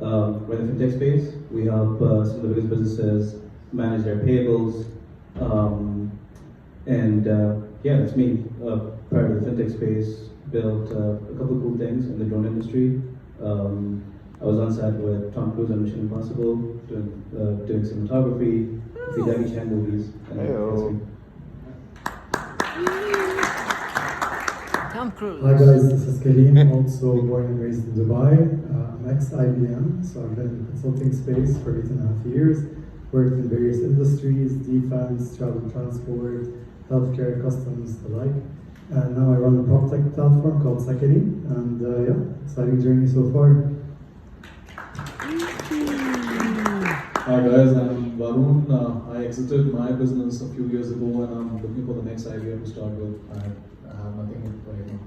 we're in the fintech space. We help some of the biggest businesses manage their payables. Yeah, that's me. Part of the fintech space, built a couple of cool things in the drone industry. I was on set with Tom Cruise on Mission Impossible, doing cinematography, the Jackie Chan movies. Tom Cruise. Hi guys, this is Kareem, also born and raised in Dubai. I'm ex-IBM, so I've been in the consulting space for 8.5 years. Worked in various industries, defense, travel and transport, healthcare, customs, the like. And now I run a prop tech platform called Sakari, and yeah, exciting journey so far. Hi guys, I'm Varun. I exited my business a few years ago and I'm looking for the next idea to start with. I have nothing right now.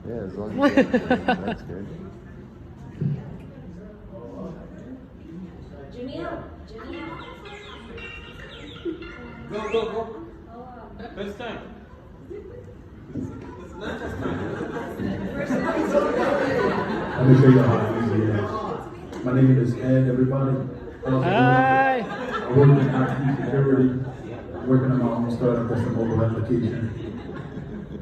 Yeah, as long as that's good. Go. First time. Let me show you how easy it is. My name is Ed, everybody. Hi. I work in IT security. I'm working on my own startup as a mobile application.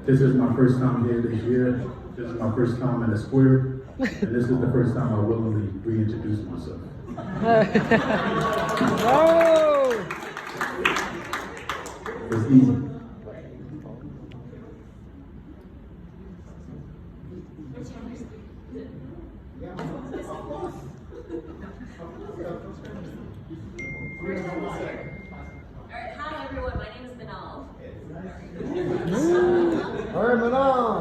This is my first time here this year. This is my first time in the square. And this is the first time I willingly reintroduce myself. Oh. It's easy. Alright, hi everyone, my name is Manal. Alright, Manal.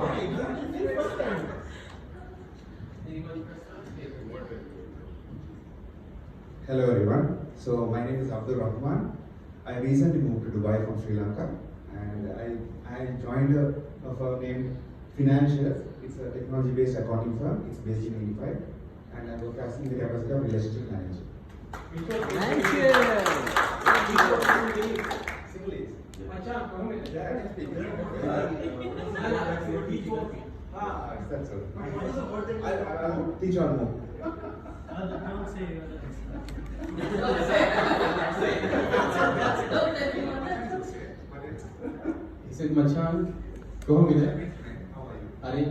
Hello everyone. So my name is Abdul Rahman. I recently moved to Dubai from Sri Lanka, and I joined a firm named Financials. It's a technology-based accounting firm. It's based in 85, and I work as in the capacity of relationship manager. Thank you. That's all. I'll teach on more. He said, Machan, go home with it. Ari?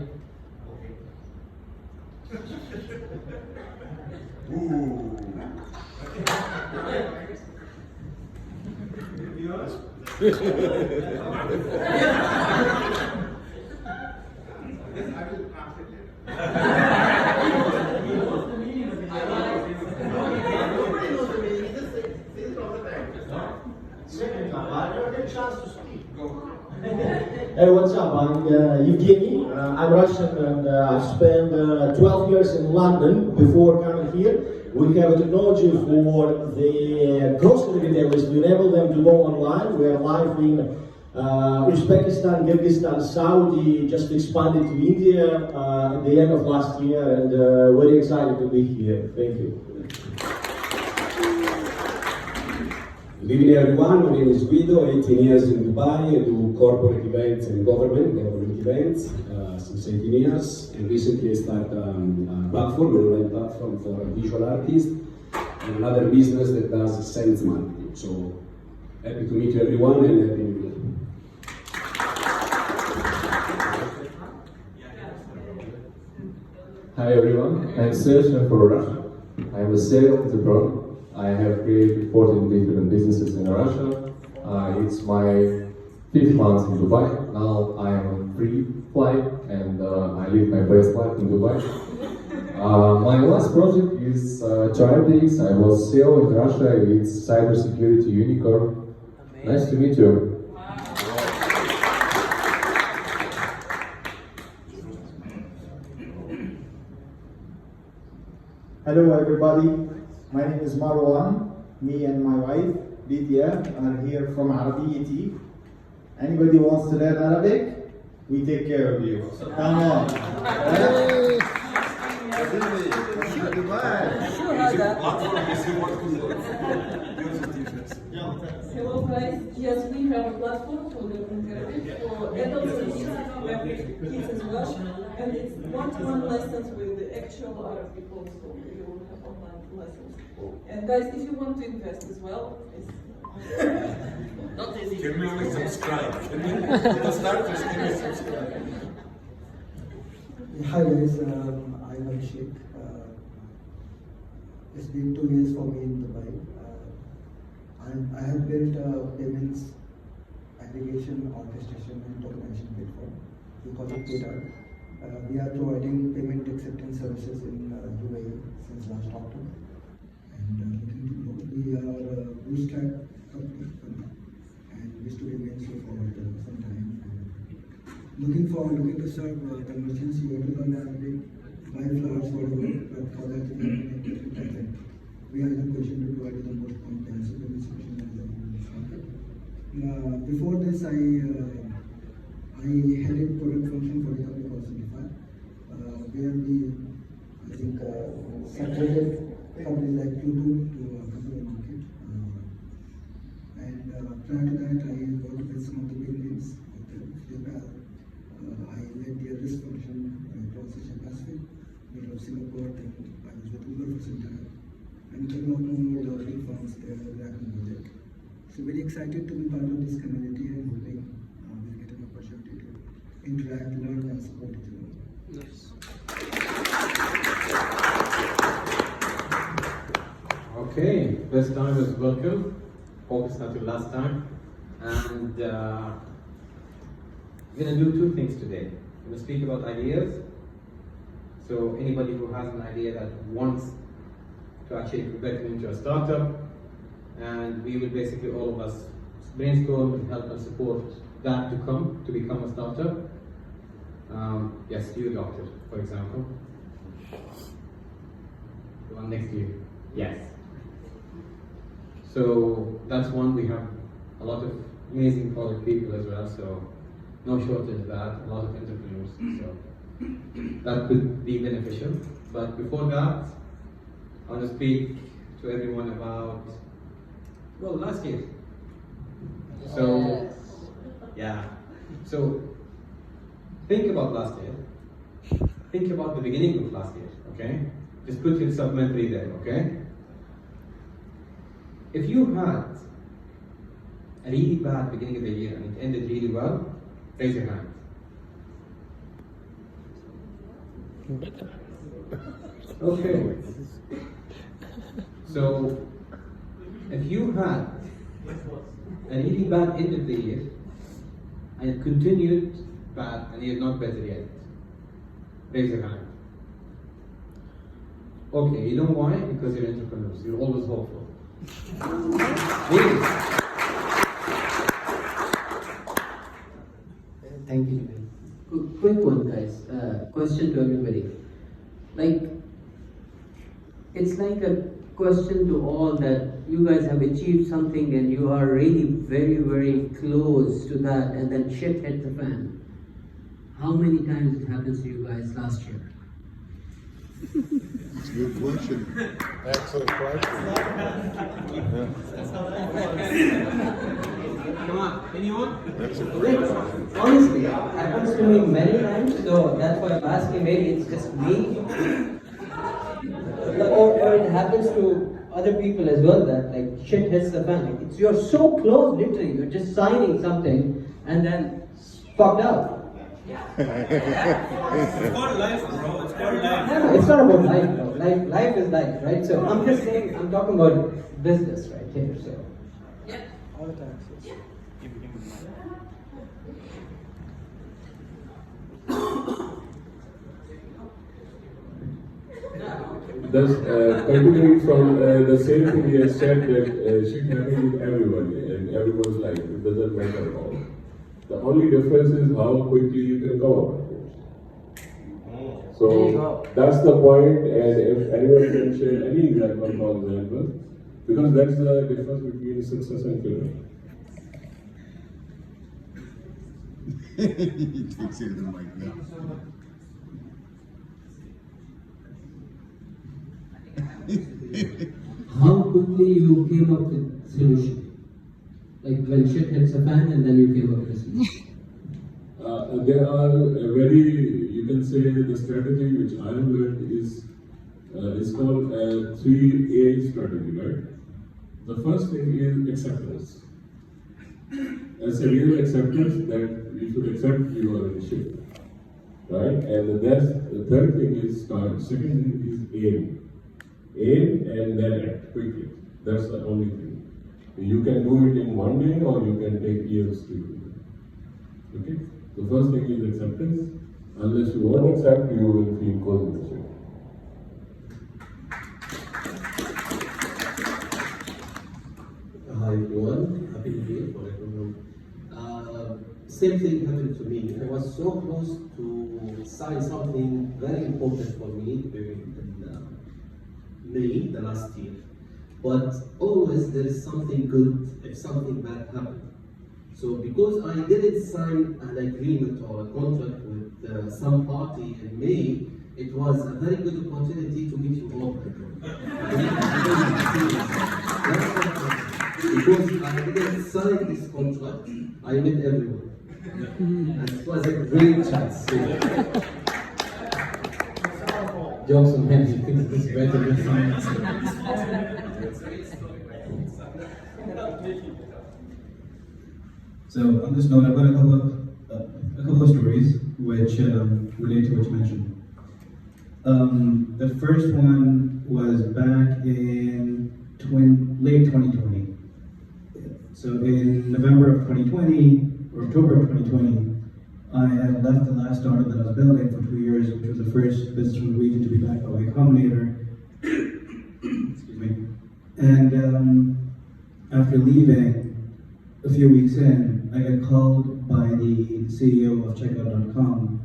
Hey, what's up? I'm Evgeny. I'm Russian and I've spent 12 years in London before coming here. We have a technology for the grocery retailers to enable them to go online. We are live in Uzbekistan, Kyrgyzstan, Saudi, just expanded to India at the end of last year, and very excited to be here. Thank you. Good evening everyone, my name is Guido, 18 years in Dubai. I do corporate events and government events since 18 years. And recently I started a platform, an online platform for visual artists and another business that does sales marketing. So happy to meet you everyone and happy New Year. Hi everyone, I'm Serge from Russia. I'm a sales entrepreneur. I have created 14 different businesses in Russia. It's my 5th month in Dubai. Now I am on free flight and I live my best life in Dubai. My last project is TribeX. I was CEO in Russia. It's cybersecurity unicorn. Nice to meet you. Hello everybody. My name is Marwan. Me and my wife, Lydia, are here from Arabiyyati. Anybody wants to learn Arabic? We take care of you. So come on. Hello guys, yes, we have a platform for the therapy for adults and kids, we have kids as well, and it's one-to-one lessons with the actual Arab people, so we will have online lessons. And guys, if you want to invest as well, it's not easy. Can we subscribe? The starters, can we subscribe? Hi guys, I'm Abhishek. It's been 2 years for me in Dubai. I have built a payments aggregation, orchestration and tokenization platform. We call it PayDart. We are providing payment acceptance services in UAE since last October. And looking to grow, we are a bootstrap company for now, and wish to remain so for some time. Looking to serve the merchants who want to learn Arabic, buy flowers, whatever, but for that we are in a position to provide the most comprehensive payment solution in the market. Before this, I headed product function for a company called Simplify, where we, I think, separated companies like Q2 to come to the market. And prior to that, I worked with some of the big names of the PayPal. I led their risk function across Asia Pacific, middle of Singapore, and I was with Uber for some time. And a lot more big firms there working with it. So very excited to be part of this community and hoping we'll get an opportunity to interact, learn and support each other. Nice. Okay, first time is welcome. Hope it's not your last time. And we're going to do two things today. We're going to speak about ideas. So anybody who has an idea that wants to actually get into a startup, and we will basically all of us brainstorm and help and support that to become a startup. Yes, you doctor, for example. The one next to you. Yes. So that's one. We have a lot of amazing product people as well, so no shortage of that, a lot of entrepreneurs, so that could be beneficial. But before that, I want to speak to everyone about, well, last year. So, yeah. So, think about last year. Think about the beginning of last year, okay? Just put yourself mentally there, okay? If you had a really bad beginning of the year and it ended really well, raise your hand. Okay. So, if you had a really bad end of the year and it continued bad and you're not better yet, raise your hand. Okay, you know why? Because you're entrepreneurs. You're always hopeful. Really? Thank you. Quick one, guys. Question to everybody. It's like a question to all that you guys have achieved something and you are really very, very close to that, and then shit hit the fan. How many times it happens to you guys last year? That's a good question. Excellent question. Come on, anyone? That's a great question. Honestly, it happens to me many times, so that's why I'm asking. Maybe it's just me. Or it happens to other people as well, that like shit hits the fan. It's, you're so close, literally, you're just signing something and then fucked up. It's called life, bro. It's called life. No, it's not about life, bro. Life is life, right? So I'm just saying, I'm talking about business right here. So All the time. Thus, continuing from the same thing he has said, that shit happens with everybody and everyone's life. It doesn't matter at all. The only difference is how quickly you can come up with it. So that's the point, and if anyone can share any example, for example, because that's the difference between success and failure. He takes it in the mic now. how quickly you came up with solution? Like when shit hits the fan and then you give up listening? There are you can say the strategy which I have learned is called a 3A strategy, right? The first thing is acceptance. As a real acceptance that you should accept you are in shit, right? And the third thing is start. Second thing is aim. Aim and then act quickly. That's the only thing. You can do it in one day or you can take years to do it. Okay? The first thing is acceptance. Unless you won't accept, you will feel close in the shit. Hi everyone, happy New Year for everyone. Same thing happened to me. I was so close to sign something very important for me during May the last year. But always there is something good if something bad happened. So because I didn't sign an agreement or a contract with some party in May, it was a very good opportunity to meet you all. Because I didn't sign this contract, I met everyone. And it was a great chance. Jokes on him, he thinks this is better than science. So on this note, I've got a couple of stories which relate to what you mentioned. The first one was back in late 2020. So in November of 2020, or October of 2020, I had left the last startup that I was building for 2 years, which was the first business from the region to be backed by Y Combinator. Excuse me. And after leaving, a few weeks in, I got called by the CEO of Checkout.com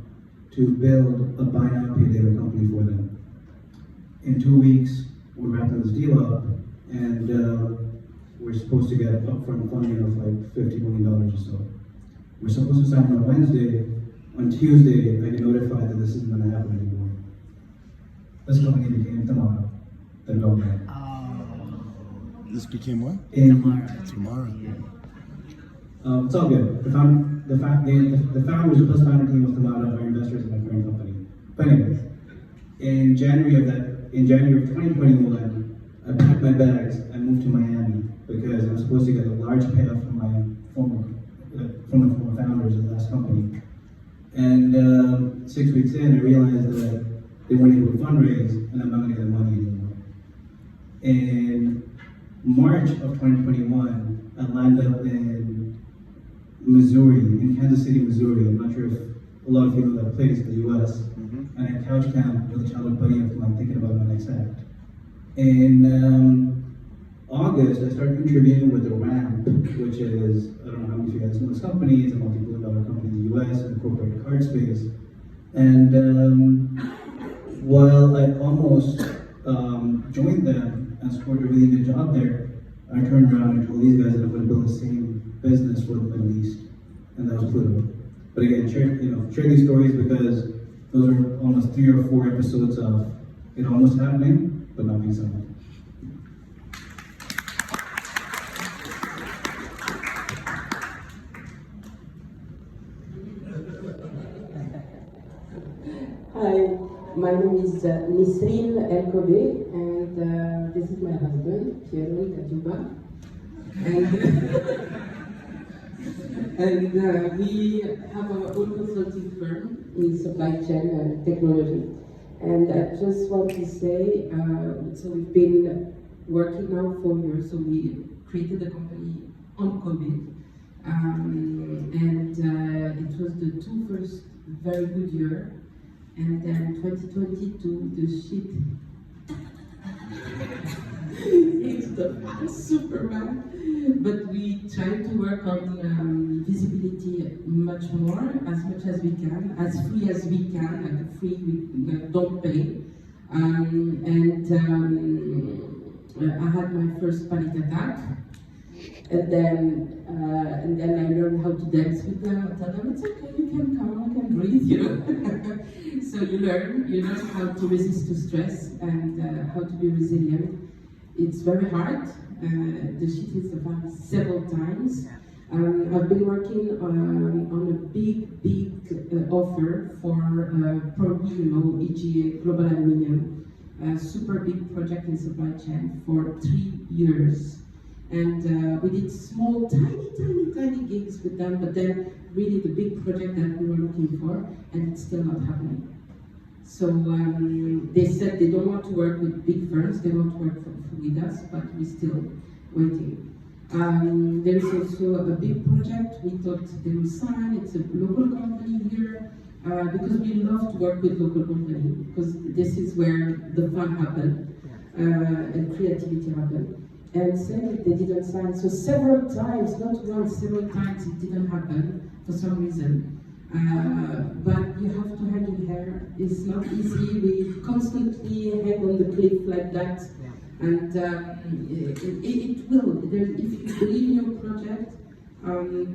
to build a buy now pay later company for them. In 2 weeks, we're wrapping this deal up, and we're supposed to get upfront funding of like $50 million or so. We're supposed to sign on Wednesday. On Tuesday, I get notified that this isn't going to happen anymore. This company became Tomorrow, the nomad. This became what? Tomorrow. It's all good. The founders, the plus founder team was Tomorrow, our investors in my current company. But anyways, in January of 2021, I packed my bags and moved to Miami because I was supposed to get a large payoff from my former founders of the last company. And 6 weeks in, I realized that they weren't able to fundraise, and I'm not going to get the money anymore. In March of 2021, I landed up in Missouri, in Kansas City, Missouri. I'm not sure if a lot of you know that place in the US. And I couch camped with a childhood buddy of mine thinking about my next act. In August, I started interviewing with the Ramp, which is, I don't know how many of you guys know this company. It's a multi-billion-dollar company in the US in the corporate card space. And while I almost joined them and scored a really good job there, I turned around and told these guys that I'm going to build the same business for the Middle East, and that was Pluto. But again, share these stories because those are almost 3 or 4 episodes of it almost happening, but not being something. Hi, my name is Nisreen El-Kobe, and this is my husband, Piero Katuba. And we have our own consulting firm in supply chain and technology. And I just want to say, so we've been working now 4 years, so we created the company on COVID. And it was the 2 first very good year. And then 2022, the shit hit the fan super bad. But we try to work on visibility much more, as much as we can, as free as we can, like free, we don't pay. I had my first panic attack. And then I learned how to dance with them. I tell them, it's okay, you can come, you can breathe, you know. So you learn how to resist to stress and how to be resilient. It's very hard, the sheet hits the fan several times. I've been working on a big offer for probably you know EGA Global Aluminium, a super big project in supply chain for 3 years. And we did small, tiny gigs with them, but then really the big project that we were looking for, and it's still not happening. So they said they don't want to work with big firms, they want to work with us, but we're still waiting. There is also a big project we thought they would sign. It's a local company here, because we love to work with local companies, because this is where the fun happens and creativity happens. And sadly, they didn't sign. So several times, not once, several times it didn't happen for some reason. But you have to hang in there. It's not easy. We constantly hang on the cliff like that. And it will. If you believe in your project,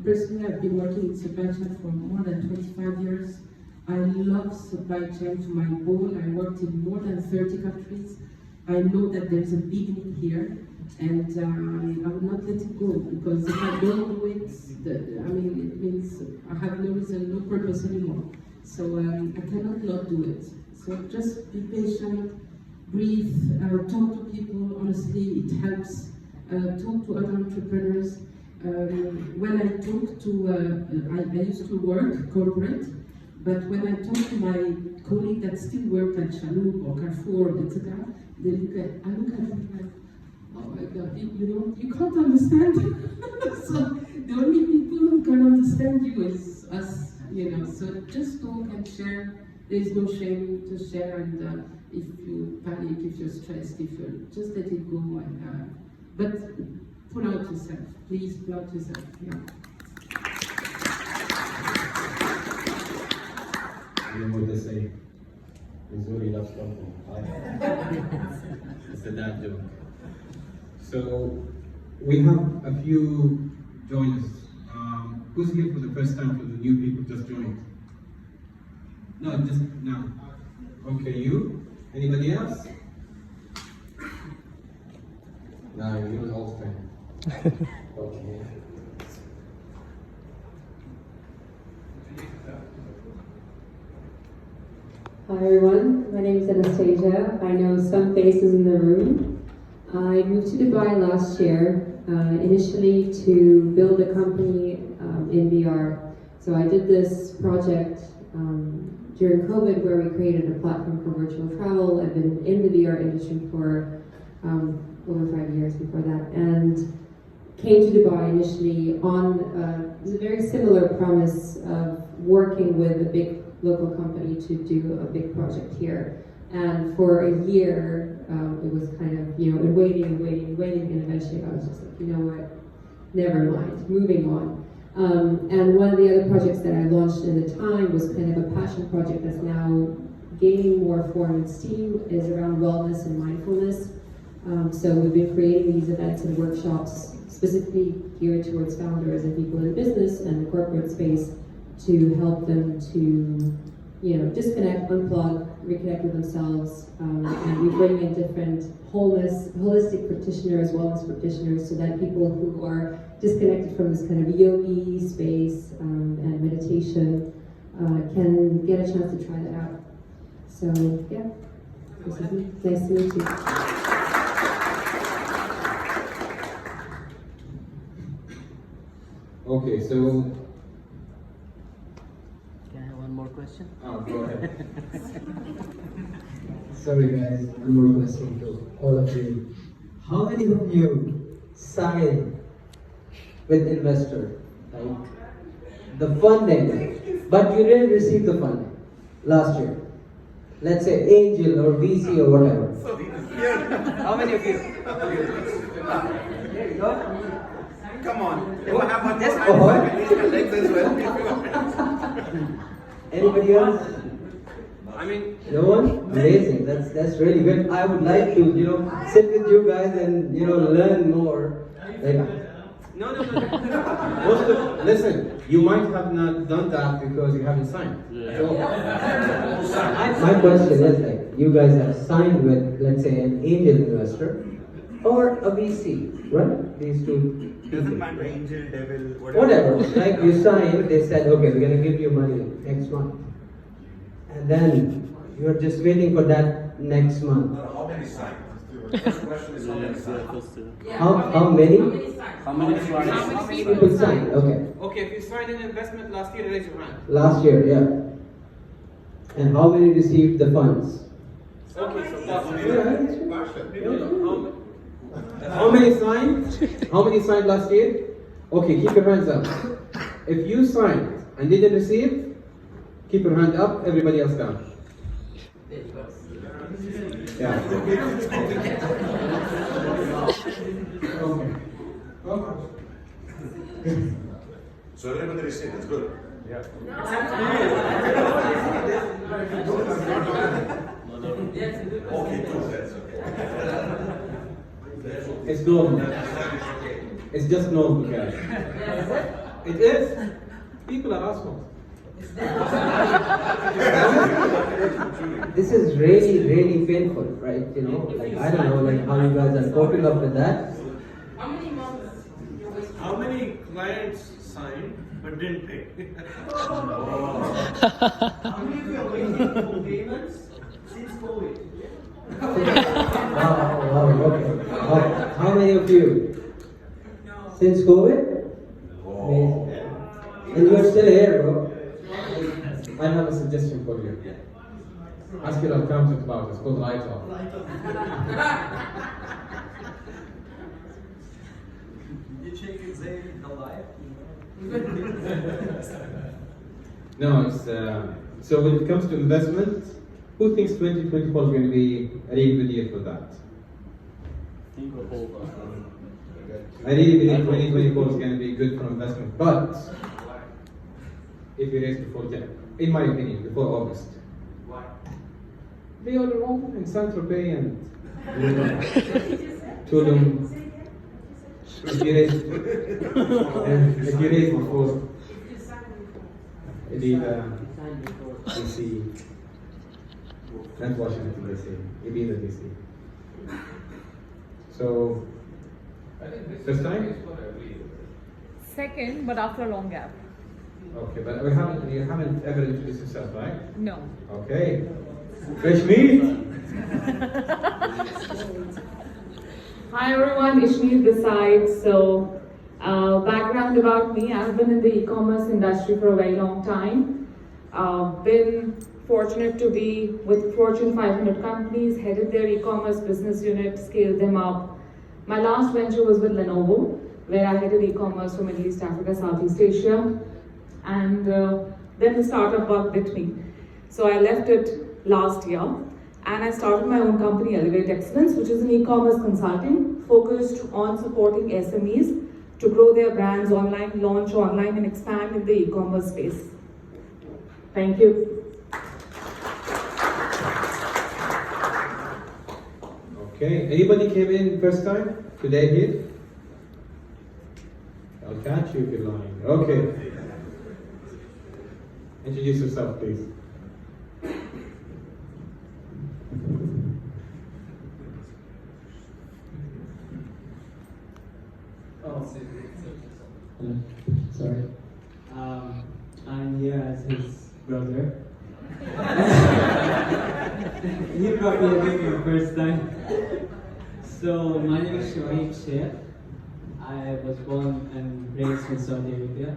personally, I've been working in supply chain for more than 25 years. I love supply chain to my bone. I worked in more than 30 countries. I know that there's a big need here, and I will not let it go, because if I don't do it, it means I have no reason, no purpose anymore. So I cannot not do it. So just be patient, breathe, talk to people. Honestly, it helps. Talk to other entrepreneurs. When I talk to, I used to work corporate, but when I talk to my colleague that still work at Chalhoub or Carrefour, etc., I look at them like, oh my God, you can't understand. So the only people who can understand you is us, So just talk and share. There's no shame to share, and if you panic, if you're stressed, just let it go. But pull out yourself, please pull out yourself. Yeah. You know what they say? Missouri loves something. It's a dad joke. So we have a few joiners. Who's here for the first time? For the new people just joined? No, just now. Okay, you? Anybody else? No, you're an old friend. Okay. Hi everyone, my name is Anastasia. I know some faces in the room. I moved to Dubai last year, initially to build a company in VR. So I did this project during COVID where we created a platform for virtual travel. I've been in the VR industry for over 5 years before that, and came to Dubai initially on a very similar premise of working with a big local company to do a big project here. And for a year, it was kind of, waiting, and eventually I was just like, you know what, never mind, moving on. And one of the other projects that I launched in the time was kind of a passion project that's now gaining more form and steam, is around wellness and mindfulness. So we've been creating these events and workshops specifically geared towards founders and people in business and the corporate space, to help them to, disconnect, unplug, reconnect with themselves, and we bring in different holistic practitioners, wellness practitioners, so that people who are disconnected from this kind of yogi space and meditation can get a chance to try that out. So yeah, this is me. Nice to meet you. Okay, so. Can I have one more question? Oh, go ahead. Sorry guys, one more question to all of you. How many of you signed with investor, like the funding, but you didn't receive the funding last year? Let's say angel or VC or whatever. How many of you? There you go. Come on. If I have one more time, I can reach my legs as well. Anybody else? I mean, no one? Amazing. That's really good. I would like to, sit with you guys and, learn more. No. Listen, you might have not done that because you haven't signed. My question is, you guys have signed with, let's say, an angel investor, or a VC, right? These two. Doesn't matter, angel, devil, Whatever, like you sign, they said, okay, we're gonna give you money next month. And then you're just waiting for that next month. How many signed? The question is how many signed? How many? How many signed? How many people signed? Okay. Okay, if you signed an investment last year, raise your hand. Last year, yeah. And how many received the funds? Okay, so How many signed? How many signed last year? Okay, keep your hands up. If you signed and didn't receive, keep your hand up, everybody else down. Yeah. So everybody received, that's good. Yeah. Okay, good, that's okay. It's normal. It's just normal, guys. It is. People are assholes. This is really, really painful, right? You know, like I don't know, like how you guys are coping up with that. How many months? How many clients signed but didn't pay? How many of you are waiting for payments since COVID? Wow, okay. How many of you? Since COVID? Amazing. And you're still here, bro. I have a suggestion for you. Ask your accountant about it. It's called write-off. You check it, say alive. No, it's so when it comes to investment, who thinks 2024 is going to be a really good year for that? I really believe 2024 is going to be good for investment, but if you raise before January, in my opinion, before August. Why? They all wrong in Saint-Tropez and Tulum. If you raise before DC, not Washington DC, Ibiza DC. So, first time? Second, but after a long gap. Okay, but you haven't ever introduced yourself, right? No. Okay. Fresh meat? Hi everyone, Ishmeet this side. So, background about me, I've been in the e-commerce industry for a very long time. Been fortunate to be with Fortune 500 companies, headed their e-commerce business unit, scaled them up. My last venture was with Lenovo, where I headed e-commerce for Middle East Africa, Southeast Asia. And then the startup bug bit me. So I left it last year and I started my own company, Elevate Excellence, which is an e-commerce consulting focused on supporting SMEs to grow their brands online, launch online and expand in the e-commerce space. Thank you. Okay, anybody came in first time today here? I'll catch you if you're lying. Okay. Introduce yourself, please. Oh, sorry. I'm here as his brother. He brought me a video first time. So, my name is Shoaib Sheikh. I was born and raised in Saudi Arabia.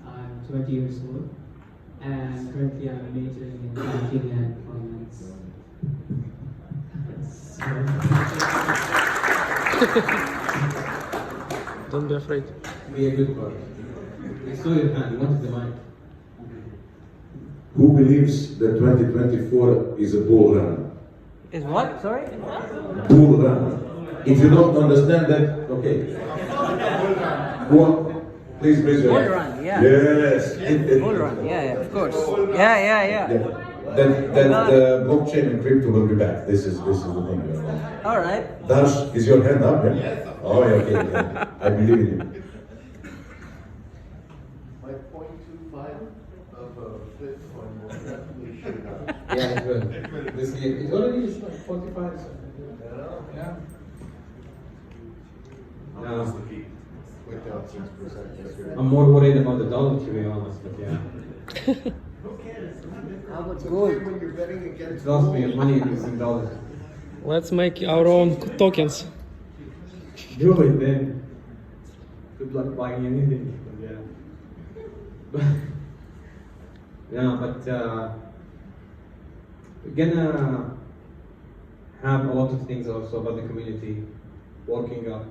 I'm 20 years old. And currently I'm majoring in banking and finance. Don't be afraid. Be a good boy. I saw your hand, you wanted the mic. Who believes that 2024 is a bull run? Is what? Sorry? Bull run. If you don't understand that, okay. Go on. Please raise your hand. Bull run, yeah. Yes. Bull run, yeah, of course. Yeah. Then the blockchain and crypto will be back. This is the thing. All right. Darsh, is your hand up? Yeah? Yes. Oh, yeah, okay. Yeah. I believe in you. Like 0.25 of a Bitcoin will definitely shoot up. Yeah, it will. This year, it's already like 45. Yeah. I'm more worried about the dollar, to be honest, but yeah. How about gold? When you're betting It against lost me money in dollars. Let's make our own tokens. Do it then. Good luck buying anything. But yeah. But we're gonna have a lot of things also about the community working up.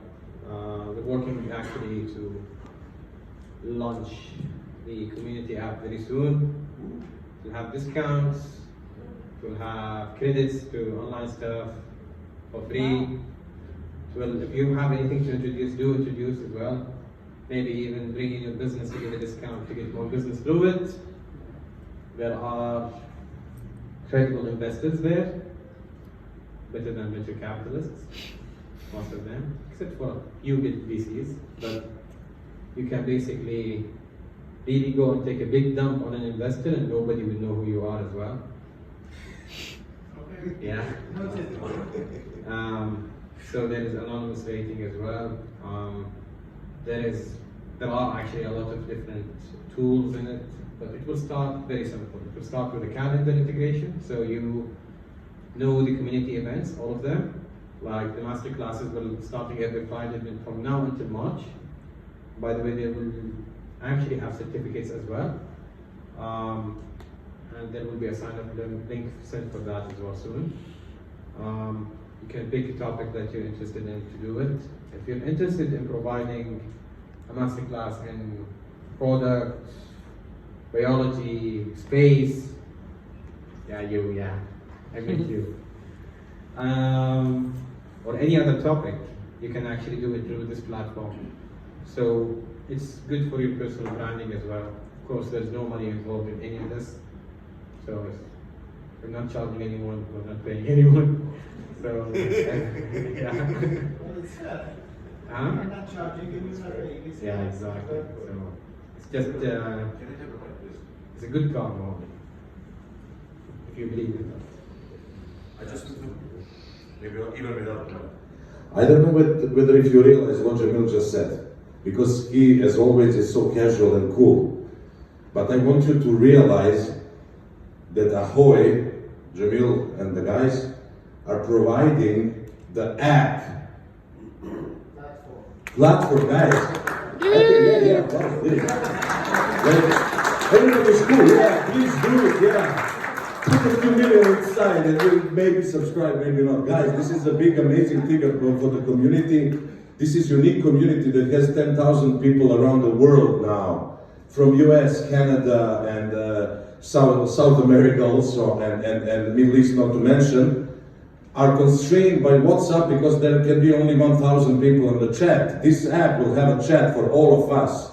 We're working actually to launch the community app very soon. We'll have discounts, we'll have credits to online stuff for free. Well, if you have anything to introduce, do introduce as well. Maybe even bring in your business to get a discount to get more business through it. There are credible investors there, better than venture capitalists, most of them, except for a few big VCs. But you can basically really go and take a big dump on an investor and nobody will know who you are as well. Yeah. So there is anonymous rating as well. There are actually a lot of different tools in it, but it will start very simple. It will start with a calendar integration, so you know the community events, all of them. Like the master classes will starting every Friday from now until March. By the way, they will actually have certificates as well. And there will be a sign-up link sent for that as well soon. You can pick a topic that you're interested in to do it. If you're interested in providing a masterclass in product, biology, space, I meet you. Or any other topic, you can actually do it through this platform. So it's good for your personal branding as well. Of course, there's no money involved in any of this. So we're not charging anyone, we're not paying anyone. So, yeah. Huh? We're not charging you, we're not paying. Yeah, exactly. So it's just, it's a good cause, if you believe in that. I just, maybe even without. I don't know whether if you realize what Jamil just said, because he, as always, is so casual and cool. But I want you to realize that Ahoy, Jamil and the guys, are providing the app. Platform, guys. Okay, wow, everybody's cool, please do it, Put a few million inside and we'll maybe subscribe, maybe not. Guys, this is a big, amazing thing for the community. This is a unique community that has 10,000 people around the world now. From US, Canada, and South America also, and Middle East not to mention, are constrained by WhatsApp because there can be only 1,000 people in the chat. This app will have a chat for all of us.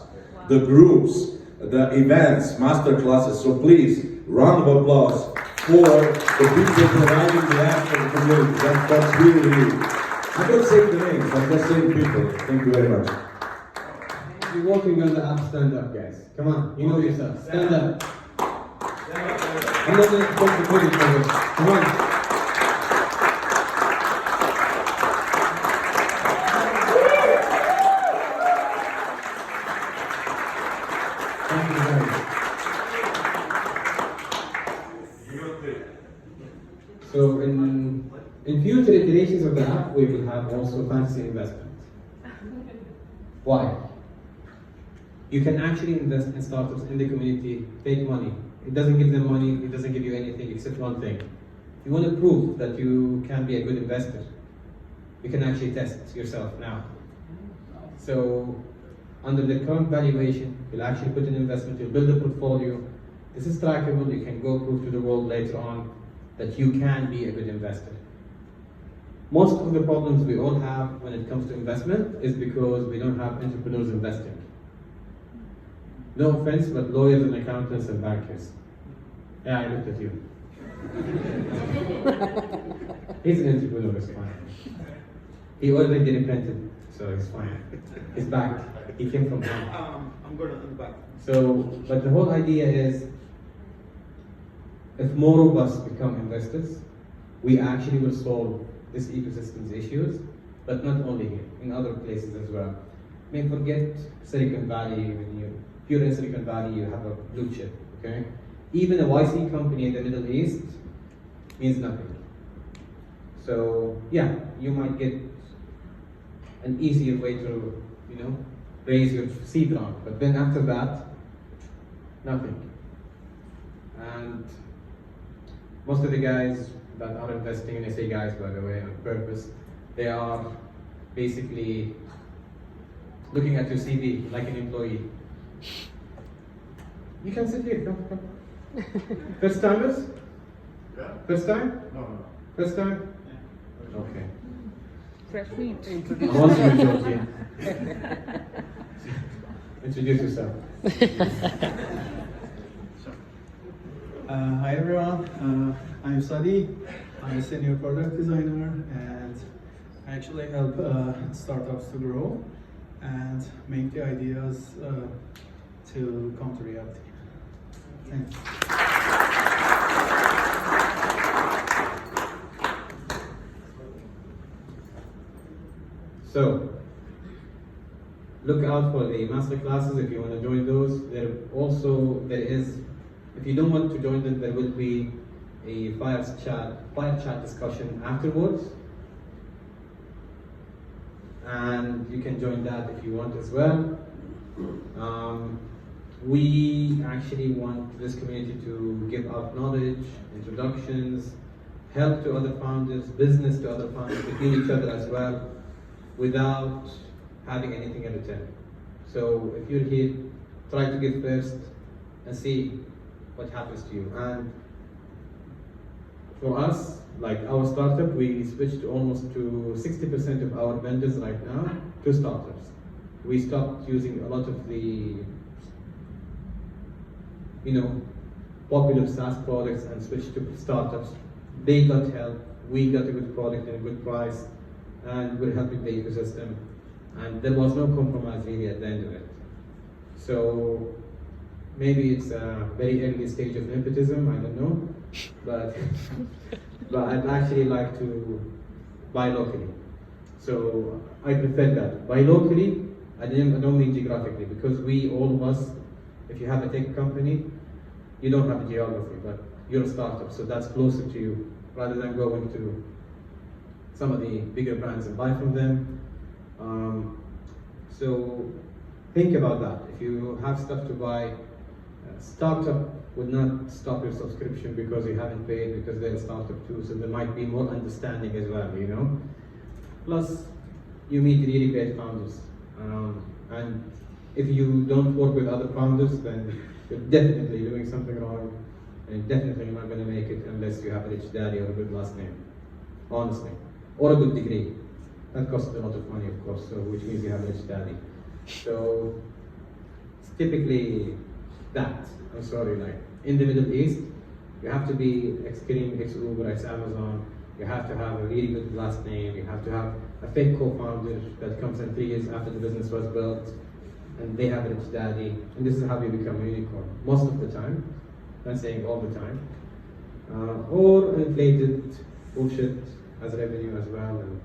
The groups, the events, master classes, so please, round of applause for the people providing the app for the community. That's really, I'm not saying the names, I'm just saying people. Thank you very much. If you're working on the app, stand up, guys. Come on, you know yourself. Stand up. I'm not going to talk the credit for this. Come on. Thank you very much. So in future iterations of the app, we will have also fancy investment. Why? You can actually invest in startups in the community, take money. It doesn't give them money, it doesn't give you anything except one thing. You want to prove that you can be a good investor. You can actually test yourself now. So under the current valuation, you'll actually put an investment, you'll build a portfolio. This is trackable, you can go prove to the world later on that you can be a good investor. Most of the problems we all have when it comes to investment is because we don't have entrepreneurs investing. No offense, but lawyers and accountants and bankers. Yeah, I looked at you. He's an entrepreneur, it's fine. He already repented, so it's fine. He's back. He came from home. I'm back. So, but the whole idea is, if more of us become investors, we actually will solve this ecosystem's issues, but not only here, in other places as well. I mean, forget Silicon Valley. If you're in Silicon Valley, you have a blue chip, okay? Even a YC company in the Middle East means nothing. So yeah, you might get an easier way to, raise your seed round, but then after that, nothing. And most of the guys that are investing, and I say guys by the way on purpose, they are basically looking at your CV like an employee. You can sit here, come. First timers? Yeah. First time? No. First time? Okay. Fresh meat. I want you to joke here. Introduce yourself. Hi everyone, I'm Sadi. I'm a senior product designer and I actually help startups to grow and make the ideas to come to reality. Thanks. So, look out for the master classes if you want to join those. There is, if you don't want to join them, there will be a fire chat discussion afterwards. And you can join that if you want as well. We actually want this community to give out knowledge, introductions, help to other founders, business to other founders, between each other as well, without having anything in return. So if you're here, try to give first and see what happens to you. And for us, like our startup, we switched almost to 60% of our vendors right now to startups. We stopped using a lot of the popular SaaS products and switched to startups. They got help, we got a good product and a good price, and we're helping the ecosystem. And there was no compromise really at the end of it. So maybe it's a very early stage of nepotism, I don't know, but I'd actually like to buy locally. So I prefer that. Buy locally, I don't mean geographically, because we, all of us, if you have a tech company, you don't have a geography, but you're a startup, so that's closer to you, rather than going to some of the bigger brands and buy from them. So think about that. If you have stuff to buy, startup would not stop your subscription because you haven't paid, because they're a startup too, so there might be more understanding as well, Plus, you meet really great founders. And if you don't work with other founders, then you're definitely doing something wrong, and definitely not going to make it unless you have a rich daddy or a good last name, honestly, or a good degree. That costs a lot of money, of course, so which means you have a rich daddy. So it's typically that. I'm sorry, like in the Middle East, you have to be ex-Careem, ex-Uber, ex-Amazon. You have to have a really good last name. You have to have a fake co-founder that comes in 3 years after the business was built, and they have a rich daddy. And this is how you become a unicorn most of the time. I'm not saying all the time. Or inflated bullshit as revenue as well, and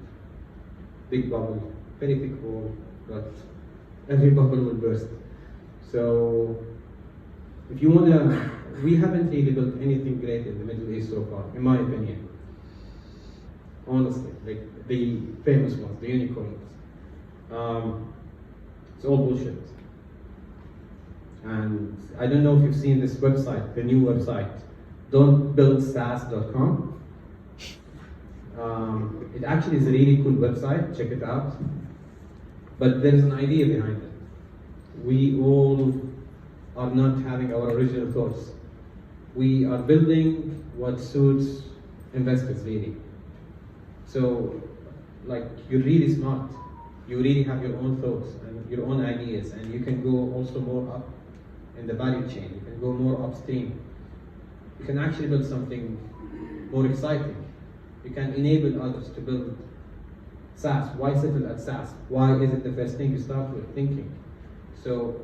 big bubble, very thick wall, but every bubble will burst. So if you want to, we haven't really built anything great in the Middle East so far, in my opinion. Honestly, like the famous ones, the unicorns. It's all bullshit. And I don't know if you've seen this website, the new website, don'tbuildsaas.com. It actually is a really cool website, check it out. But there's an idea behind it. We all are not having our original thoughts. We are building what suits investors really. So, like, you're really smart. You really have your own thoughts and your own ideas, and you can go also more up in the value chain. You can go more upstream. You can actually build something more exciting. You can enable others to build SaaS. Why settle at SaaS? Why is it the first thing you start with thinking? So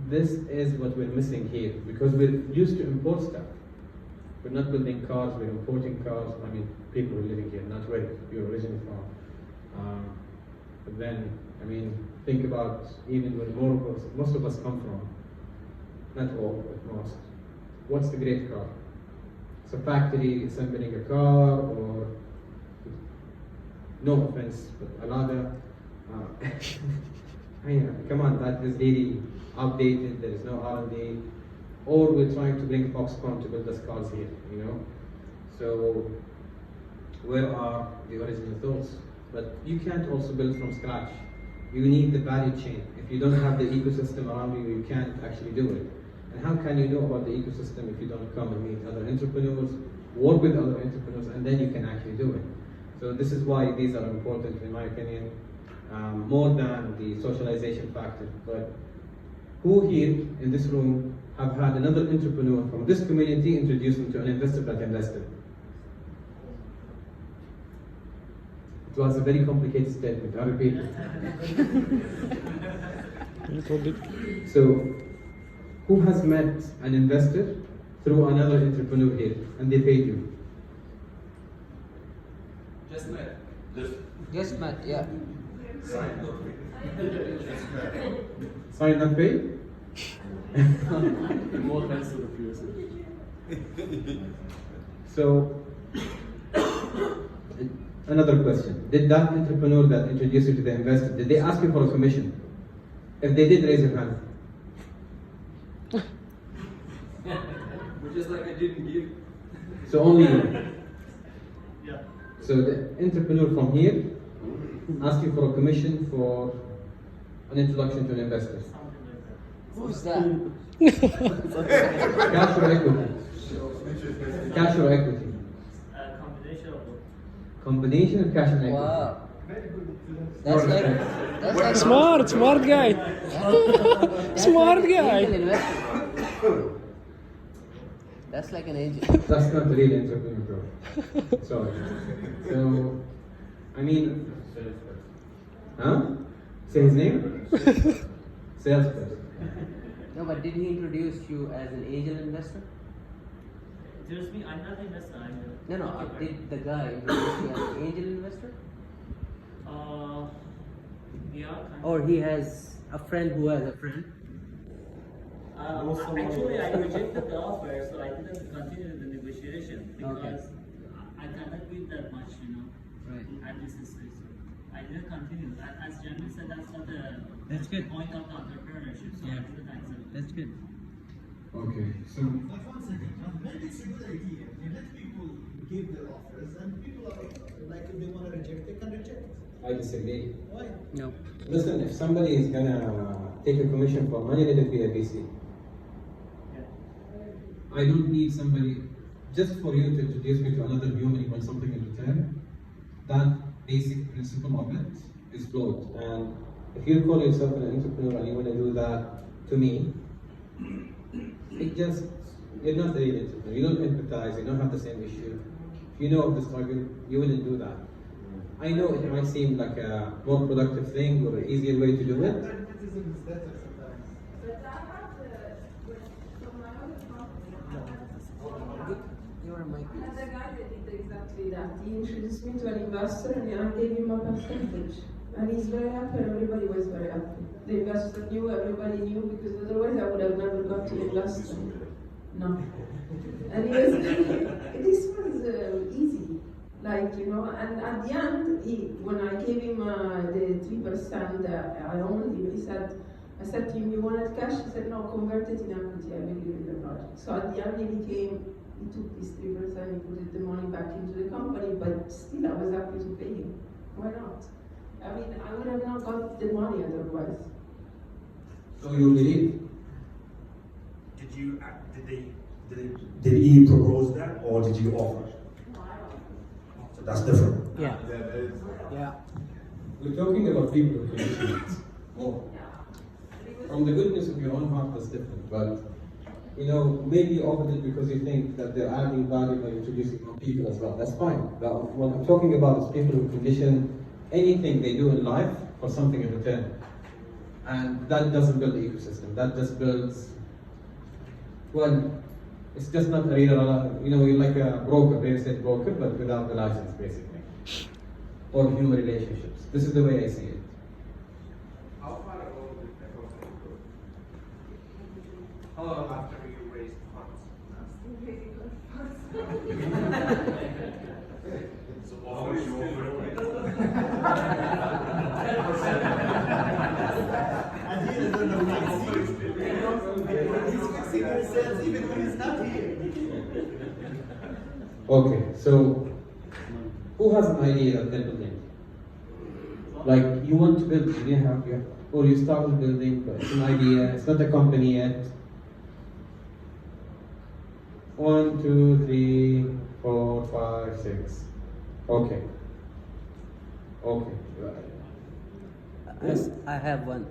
this is what we're missing here, because we're used to import stuff. We're not building cars, we're importing cars. I mean, people are living here, not where you're originally from. But then, I mean, think about even where most of us come from. Not all, but most. What's the great car? It's a factory assembling a car, or no offense, but a Lada. I know, come on, that is really outdated. There is no R&D. Or we're trying to bring Foxconn to build us cars here, you know. So where are the original thoughts? But you can't also build from scratch. You need the value chain. If you don't have the ecosystem around you, you can't actually do it. And how can you know about the ecosystem if you don't come and meet other entrepreneurs, work with other entrepreneurs, and then you can actually do it? So this is why these are important, in my opinion, more than the socialization factor. But who here in this room have had another entrepreneur from this community introduce them to an investor that invested? It was a very complicated statement, I repeat it. So, who has met an investor through another entrepreneur here and they paid you? Just met. Just met, yeah. Signed, not paid. Just met. Signed, not paid? More thanks to the PSA. So, another question. Did that entrepreneur that introduced you to the investor, did they ask you for a commission? If they did, raise your hand. Which is like I didn't give. So only you. Yeah. So the entrepreneur from here asked you for a commission for an introduction to an investor. Who's that? Cash or equity? Cash or equity? Combination of both. Combination of cash and equity. Wow. That's like Smart guy. Smart guy. Angel investor. That's like an angel. That's not the real entrepreneur, bro. Sorry. So, I mean, huh? Say his name? Salesperson. No, but did he introduce you as an angel investor? Introduce me, I'm not an investor. No. Did the guy introduce you as an angel investor? Yeah. Kind Or he has a friend who has a friend? Actually, I rejected the offer, so I didn't continue the negotiation because I cannot give that much, you know, at this stage. I didn't continue. As Jamil said, that's not the point of the entrepreneurship, so I didn't accept. That's good. Okay, so But one second, maybe it's a good idea. You let people give their offers, and people are like, if they want to reject, they can reject. I disagree. Why? No. Listen, if somebody is gonna take a commission for money, let it be a VC. I don't need somebody just for you to introduce me to another human. You want something in return. That basic principle of it is flawed. And if you call yourself an entrepreneur and you want to do that to me, you're not a real entrepreneur. You don't empathize. You don't have the same issue. If you know of the struggle, you wouldn't do that. I know it might seem like a more productive thing or an easier way to do it. Another guy that did exactly that. He introduced me to an investor and I gave him a percentage. And he's very happy and everybody was very happy. The investor knew, everybody knew, because otherwise I would have never got to invest. No. And he was, this was easy. Like, you know, and at the end, when I gave him the 3% I owned, I said to him, you wanted cash? He said, no, convert it in equity, I will give you the project. So at the end, he took this 3%, he put the money back into the company, but still I was happy to pay him. Why not? I mean, I would have not got the money otherwise. So you believe? Did he propose that or did you offer? So that's different. Yeah. Yeah. We're talking about people who commission more. From the goodness of your own heart, that's different. But you know, maybe you offered it because you think that they're adding value by introducing more people as well. That's fine. But what I'm talking about is people who condition anything they do in life for something in return. And that doesn't build the ecosystem. That just builds, well, it's just not a real, you know, you're like a broker, real estate broker, but without the license, basically. Or human relationships. This is the way I see it. How far along did the company go? How long after you raised funds? So always you And he doesn't know he's fixing himself even when he's not here. Okay, so who has an idea of building? Like you want to build, or you started building, but it's an idea, it's not a company yet. 1, 2, 3, 4, 5, 6. Okay. Okay. I have one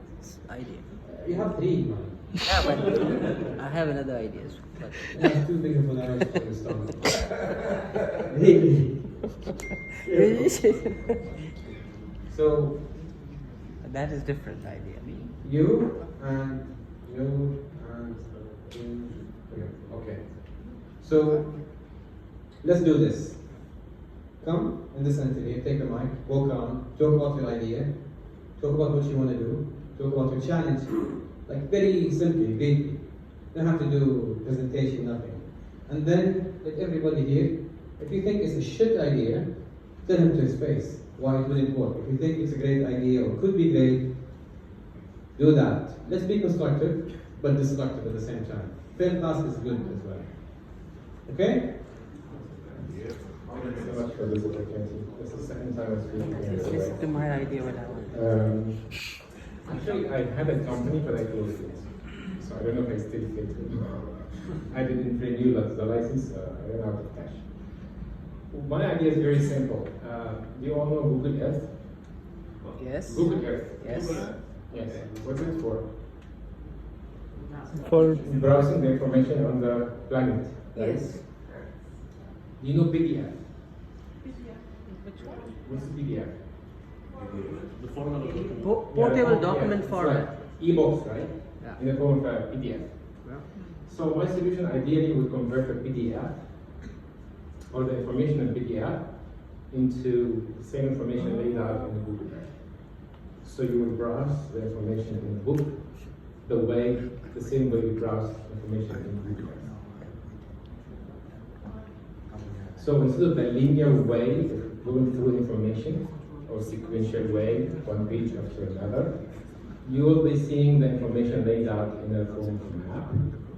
idea. You have 3, man. Yeah, but I have another idea. But That's too big of an idea for the stomach. Really? So that is different idea. you and you. Okay. So let's do this. Come in the center here, take the mic, walk on, talk about your idea, talk about what you want to do, talk about your challenge. Like very simply, vaguely. Don't have to do presentation, nothing. And then let everybody here, if you think it's a shit idea, tell him to his face why it wouldn't work. If you think it's a great idea or could be great, do that. Let's be constructive, but destructive at the same time. Fair class is good as well. Okay? Thank you so much for this opportunity. This is the second time I'm speaking here. Listen to my idea what I want. Actually, I had a company, but I closed it. So I don't know if I still fit it. I didn't renew the license, I ran out of cash. My idea is very simple. Do you all know Google Earth? Yes. Google Earth. Yes. Yes. What's it for? For browsing the information on the planet. Right? Yes. Do you know PDF? Which one? What's the PDF? The format of the Portable document it's format. like e-books, right? Yeah. In the form of a PDF. Yeah. So my solution ideally would convert a PDF or the information in PDF into the same information laid out in the Google Earth. So you would browse the information in the book the same way you browse information in Google Earth. So instead of the linear way of going through information or sequential way, one page after another, you will be seeing the information laid out in a form of a map,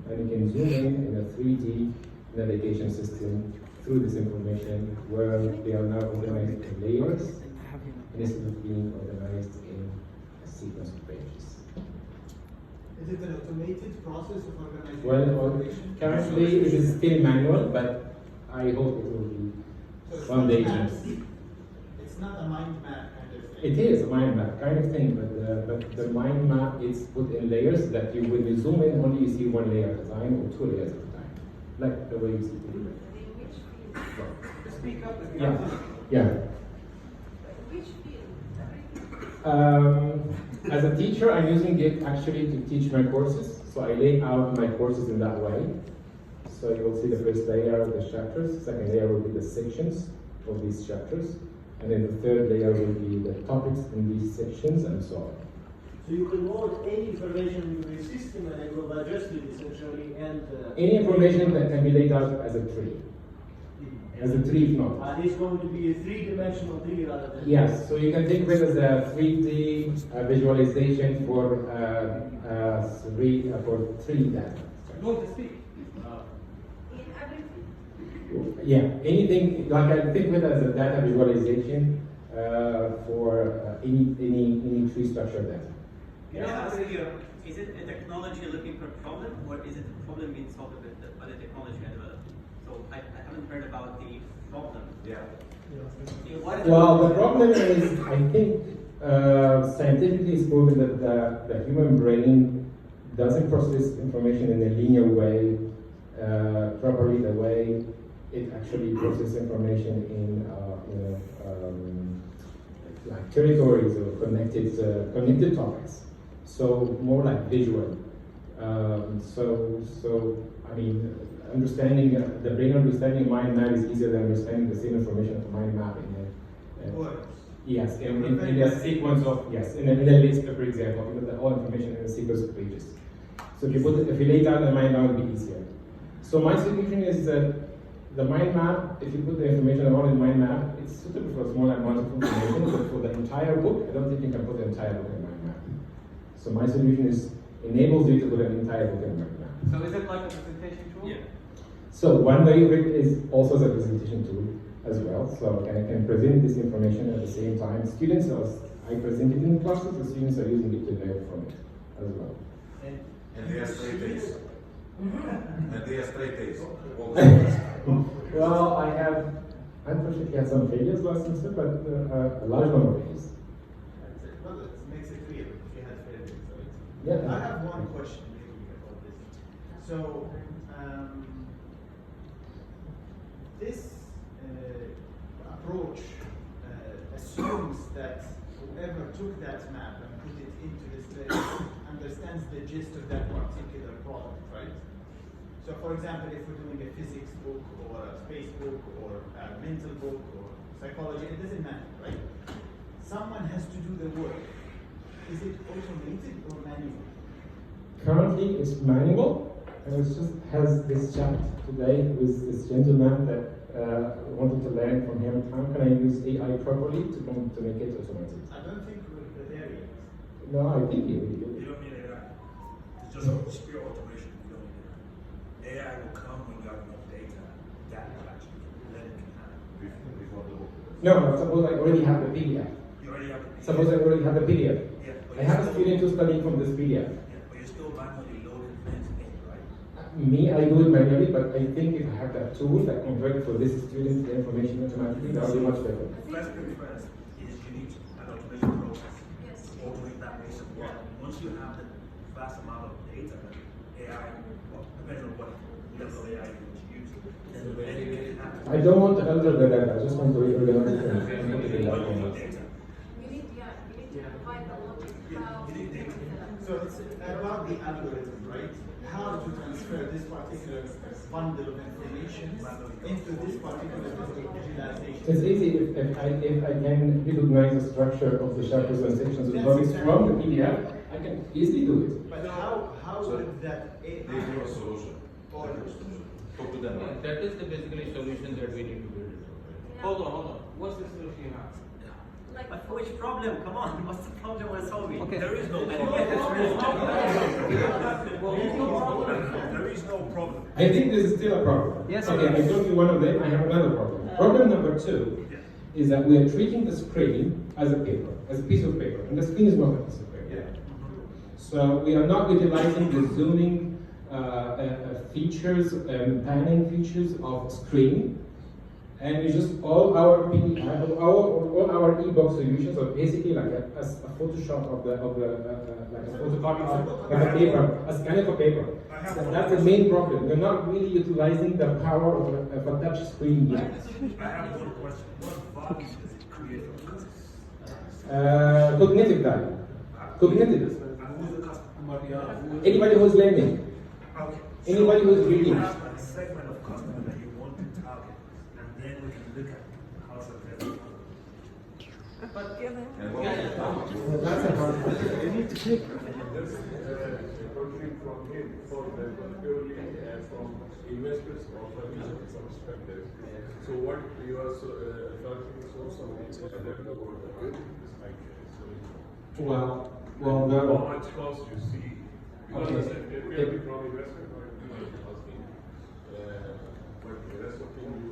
and you can zoom in a 3D navigation system through this information where they are now organized in layers instead of being organized in a sequence of pages. Is it an automated process of organizing Well, information? currently it is still manual, but I hope it will be one day. It's not a mind map kind of thing. It is a mind map kind of thing, but the mind map is put in layers that you, when you zoom in, only you see one layer at a time or 2 layers at a time, like the way you see it. Speak up. Yeah, yeah. Which field? As a teacher, I'm using it actually to teach my courses. So I lay out my courses in that way. So you will see the first layer of the chapters, second layer will be the sections of these chapters, and then the third layer will be the topics in these sections and so on. So you can load any information into the system and it will digest it essentially and... Any information that can be laid out as a tree. As a tree node. And it's going to be a three-dimensional tree rather than... Yes, so you can think of it as a 3D visualization for tree data. Going to speak. Yeah, anything, like I think of it as a data visualization for any tree structure data. Can I ask you, is it a technology looking for a problem, or is it a problem being solved by the technology I developed? So I haven't heard about the problem. Yeah. Well, the problem is, I think, scientifically it's proven that the human brain doesn't process information in a linear way properly, the way it actually processes information in like territories or connected topics. So more like visual. So I mean, understanding the brain understanding mind map is easier than understanding the same information of mind map in Yes, in a sequence of, yes, in a list, for example, the whole information in a sequence of pages. So if you lay down the mind map, it will be easier. So my suggestion is that the mind map, if you put the information around in mind map, it's suitable for a small amount of information, but for the entire book, I don't think you can put the entire book in mind map. So my solution is enables you to put an entire book in mind map. So is it like a presentation tool? Yeah. So one way of it is also as a presentation tool as well. So I can present this information at the same time. Students, I present it in classes, the students are using it to learn from it as well. And they are straight A's. And they are straight A's. Well, I have, unfortunately, had some failures last semester, but a large number of A's. Well, it makes it clear if you had failures. Yeah. I have one question maybe about this. So, this approach assumes that whoever took that map and put it into this list understands the gist of that particular product, right? So for example, if we're doing a physics book or a space book or a mental book or psychology, it doesn't matter, right? Someone has to do the work. Is it automated or manual? Currently, it's manual, and it just has this chat today with this gentleman that wanted to learn from him. How can I use AI properly to make it automated? I don't think we're there yet. No, I think you will. You don't need AI. It's just pure automation. You don't need AI. AI will come when you have enough data that will actually let it happen. Before the book. No, suppose I already have the PDF. You already have the PDF. Suppose I already have the PDF. Yeah, I have a student who's studying from this PDF. Yeah, but you're still manually loading things in, right? Me, I do it manually, but I think if I have that tool that converts for this student the information automatically, that will be much better. First thing first is you need an automation process to automate that piece of work. Once you have the vast amount of data, AI, well, depending on what level of AI you want to use, then you can have I don't want to alter the data, I just want to reorganize it. So it's about the algorithm, right? How to transfer this particular bundle of information into this particular visualization. It's easy if I can recognize the structure of the sharp presentations of topics from the PDF, I can easily do it. But how would that AI? They give a solution. Talk to them. That is the basically solution that we need to build. Hold on. What's the solution you have? But for which problem? Come on, what's the problem we're solving? Okay. There is no problem. There is no problem. I think this is still a problem. Yes. Okay, I told you one of them, I have another problem. Problem number 2 is that we are treating the screen as a paper, as a piece of paper, and the screen is not a piece of paper. So we are not utilizing the zooming features, panning features of screen. And it's just all our PDF, all our ebook solutions are basically like a Photoshop of the like a photocopy of like a paper, a scan of a paper. So that's the main problem. We're not really utilizing the power of a touch screen yet. I have one question. What value does it create for us? Cognitive value. Cognitive. And who's the customer? Anybody who's learning. Okay. Anybody who's reading. You have a segment of customer that you want to target, and then we can look at how successful. But That's a hard You need to take. Purely from investors or from business perspective. So what you are targeting source of Well, how much cost you see? Because Okay. purely from investment point of view, but the rest of things you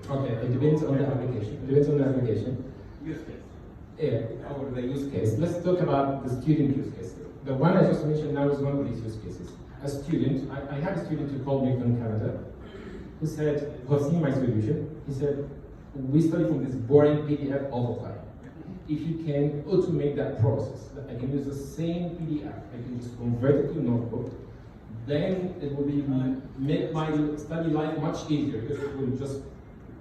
can Okay, it depends on the application. It depends on the application. use case. Yeah, or the use case. Let's talk about the student use case. The one I just mentioned now is one of these use cases. A student, I had a student who called me from Canada, who said, who seen my solution, he said, we study from this boring PDF all the time. If you can automate that process, that I can use the same PDF, I can just convert it to a notebook, then it will be make my study life much easier because it will just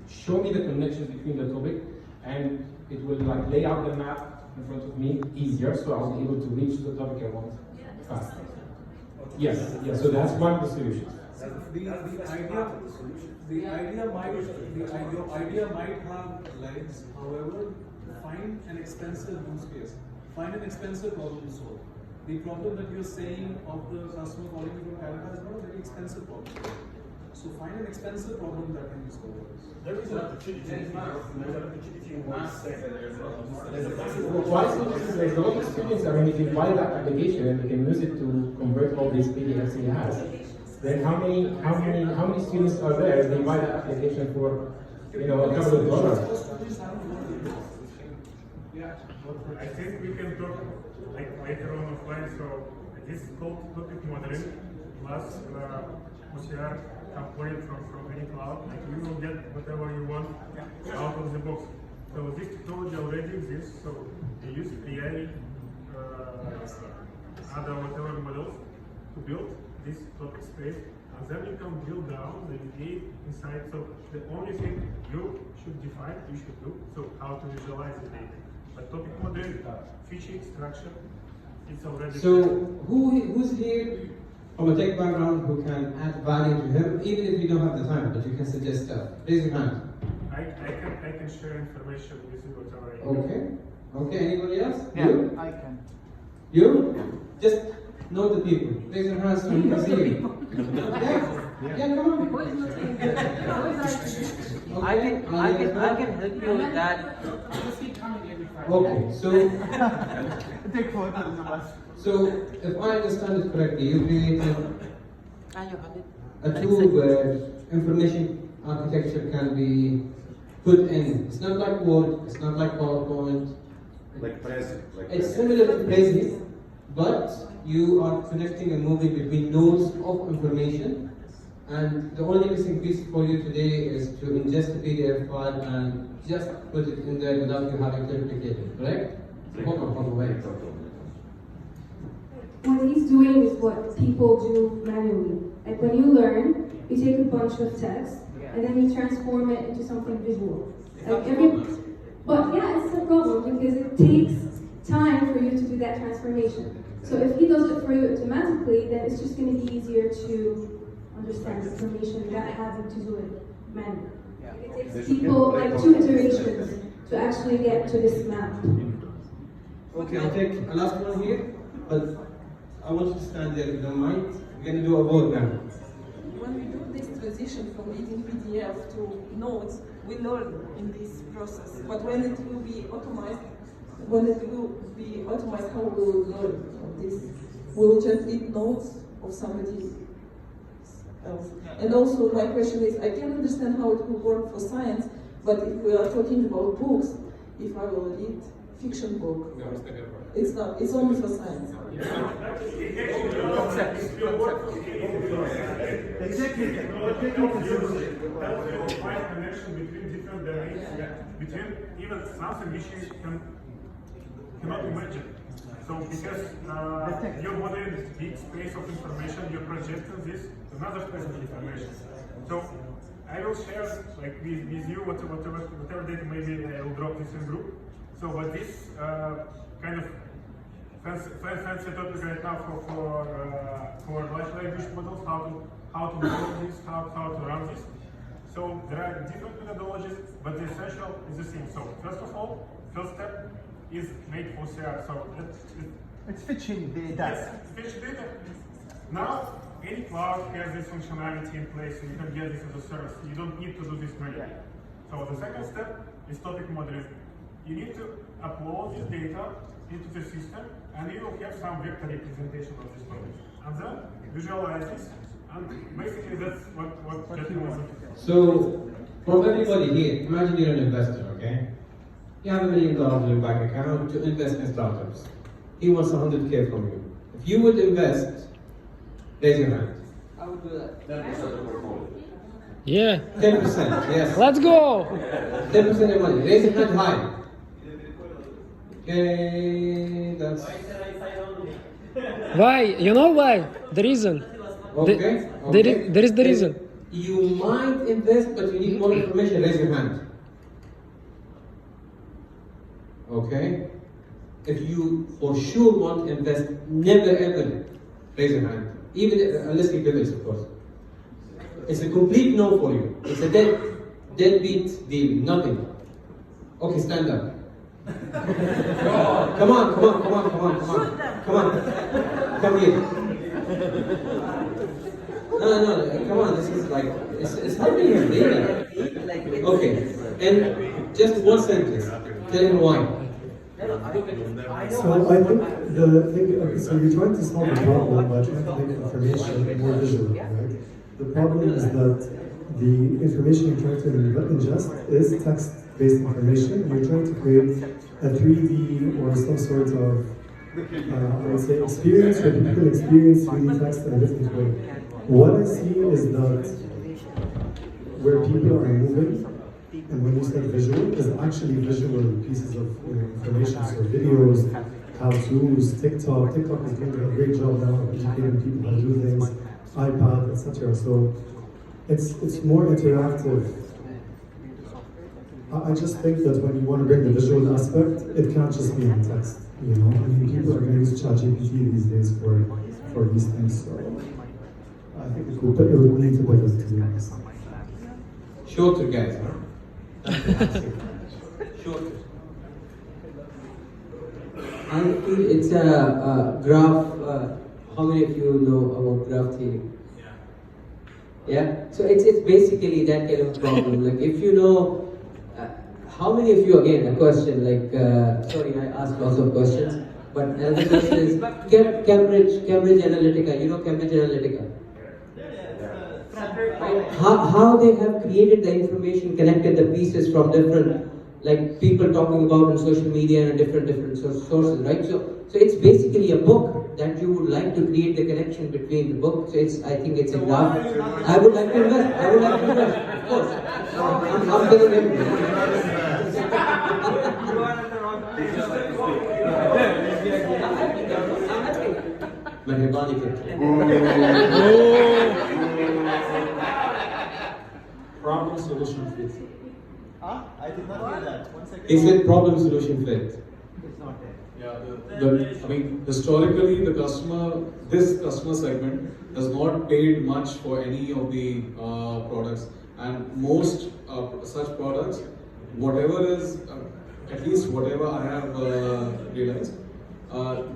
show me the connections between the topic and it will like lay out the map in front of me easier, so I'll be able to reach the topic I want faster. Yes, so that's one of the solutions. The idea might have legs. However, find an expensive use case, find an expensive problem to solve. The problem that you're saying of the customer calling you from Canada is not a very expensive problem. So find an expensive problem that can be solved. There is an opportunity. There's an opportunity in one sector. Why there's a lot of students, I mean, if you buy that application and you can use it to convert all these PDFs he has, then how many students are there? They buy that application for, you know, a couple of dollars. I think we can talk like later on offline. So this is called topic modeling plus OCR template from any cloud. Like you will get whatever you want out of the box. So this technology already exists. So they use AI, other whatever models to build this topic space, and then you can build down the data inside. So the only thing you should define, you should do, so how to visualize the data. But topic modeling, feature extraction, it's already. So who's here from a tech background who can add value to him, even if you don't have the time, but you can suggest stuff? Raise your hand. I can share information with you whatever I can. Okay. Okay. Anybody else? Yeah, You? I can. You? Just know the people. Raise your hands so we can see you. Yeah, come on. I can help you with that. Okay, so if I understand it correctly, you created a tool where information architecture can be put in. It's not like Word, it's not like PowerPoint. Like Prezi. It's similar to Prezi, but you are connecting and moving between nodes of information. And the only missing piece for you today is to ingest the PDF file and just put it in there without you having to replicate it, correct? Hold on, wait. What he's doing is what people do manually. Like when you learn, you take a bunch of text and then you transform it into something visual. Like but yeah, it's a problem because it takes time for you to do that transformation. So if he does it for you automatically, then it's just going to be easier to understand the information without having to do it manually. It takes people like 2 iterations to actually get to this map. Okay, I'll take a last one here, but I want you to stand there if you don't mind. We're going to do a vote now. When we do this transition from reading PDF to notes, we learn in this process. But when it will be automated, how we will learn from this? We will just read notes of somebody else. And also my question is, I can understand how it will work for science, but if we are talking about books, if I will read fiction book, it's not, it's only for science. Exactly. Find connection between different domains, between even something which you cannot imagine. So because you're modeling big space of information, you're projecting this to another space of information. So I will share like with you whatever data, maybe I will drop this in group. So but this kind of fancy topic right now for large language models, how to build this, how to run this. So there are different methodologies, but the essential is the same. So first of all, first step is make OCR. So it's fetching data. Yes, fetch data. Now any cloud has this functionality in place, so you can get this as a service. You don't need to do this manually. So the second step is topic modeling. You need to upload this data into the system, and you will have some vector representation of this topic. And then visualize this, and basically that's what Jetty was looking for. So, for everybody here, imagine you're an investor, okay? You have $1 million in your bank account to invest in startups. He wants 100K from you. If you would invest, raise your hand. I would do that. Yeah. 10%, yes. Let's go. 10% of money. Raise your hand high. Okay, that's. Why? You know why? The reason. Okay. There is the reason. You might invest, but you need more information. Raise your hand. Okay. If you for sure want to invest, never ever raise your hand. Even unless you give it, of course. It's a complete no for you. It's a deadbeat deal. Nothing. Okay, stand up. Come on. Come here. No, come on, this is like, it's helping your brain. Okay, and just one sentence, tell him why. So I think the thing, so you're trying to solve a problem by trying to make information more visual, right? The problem is that the information you're trying to ingest is text-based information, and you're trying to create a 3D or some sort of, I would say, experience where people can experience 3D text in a different way. What I see is that where people are moving, and when you say visual, is actually visual pieces of information, so videos, how-tos, TikTok. TikTok is doing a great job now of educating people how to do things, iPad, etc. So it's more interactive. I just think that when you want to bring the visual aspect, it can't just be in text. You know, I mean, people are going to use ChatGPT these days for these things. So I think it would need to pivot, to be honest. Shorter, guys, huh? Shorter. I feel it's a graph. How many of you know about graph theory? Yeah. So it's basically that kind of problem. Like if you know, how many of you, again, a question like, sorry, I asked lots of questions, but another question is Cambridge Analytica. You know Cambridge Analytica? How they have created the information, connected the pieces from different, like people talking about on social media and different sources, right? So it's basically a book that you would like to create the connection between the book. So I think it's a graph. I would like to invest. Of course. I'm telling everybody. Problem solution fit. I did not hear that. One second. He said problem solution fit. Yeah, I mean, historically, this customer segment has not paid much for any of the products, and most such products, whatever is, at least whatever I have realized,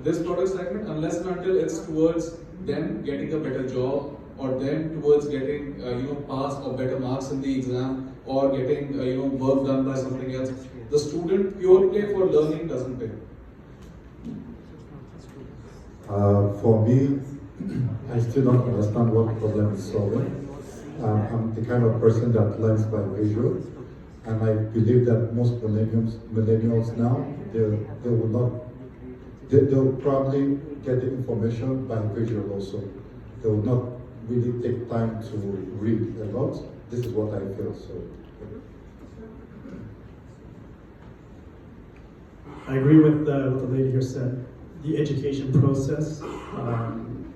this product segment, unless and until it's towards them getting a better job, or them towards getting pass or better marks in the exam, or getting work done by something else, the student pure play for learning doesn't pay. For me, I still don't understand what problem is solving. I'm the kind of person that learns by visual, and I believe that most millennials now, they'll probably get the information by visual also. They will not really take time to read a lot. This is what I feel. So. I agree with what the lady here said. The education process,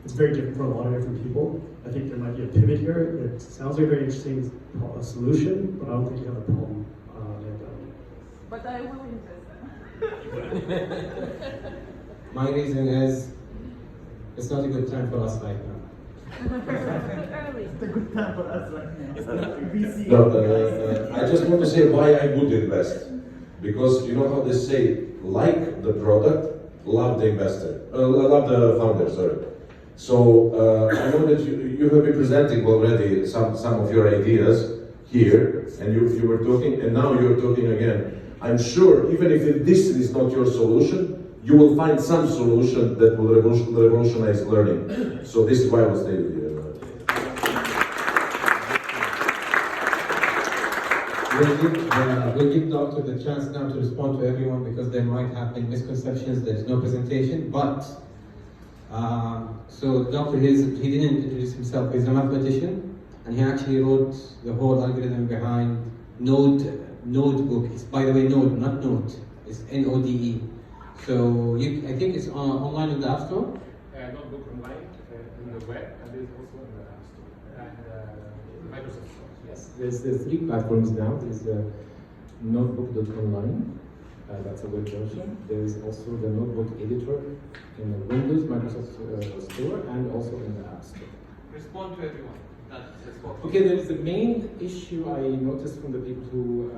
it's very different for a lot of different people. I think there might be a pivot here. It sounds like a very interesting solution, but I don't think you have a problem. But I will invest. My reason is, it's not a good time for us right now. It's a good time for us right now. It's not VC. No, I just want to say why I would invest. Because you know how they say, like the product, love the investor, love the founder, sorry. So I know that you have been presenting already some of your ideas here, and you were talking, and now you're talking again. I'm sure even if this is not your solution, you will find some solution that will revolutionize learning. So this is why I will stay with you. We'll give Doctor the chance now to respond to everyone, because there might have been misconceptions. There's no presentation, but so Doctor, he didn't introduce himself. He's a mathematician, and he actually wrote the whole algorithm behind Notebook. It's, by the way, Node, not Note. It's Node. So I think it's online in the App Store. Notebook online in the web, and it's also in the App Store and Microsoft Store. Yes, there's 3 platforms now. There's Notebook.online. That's a web version. There is also the Notebook editor in the Windows Microsoft Store and also in the App Store. Respond to everyone. Okay, there is the main issue I noticed from the people who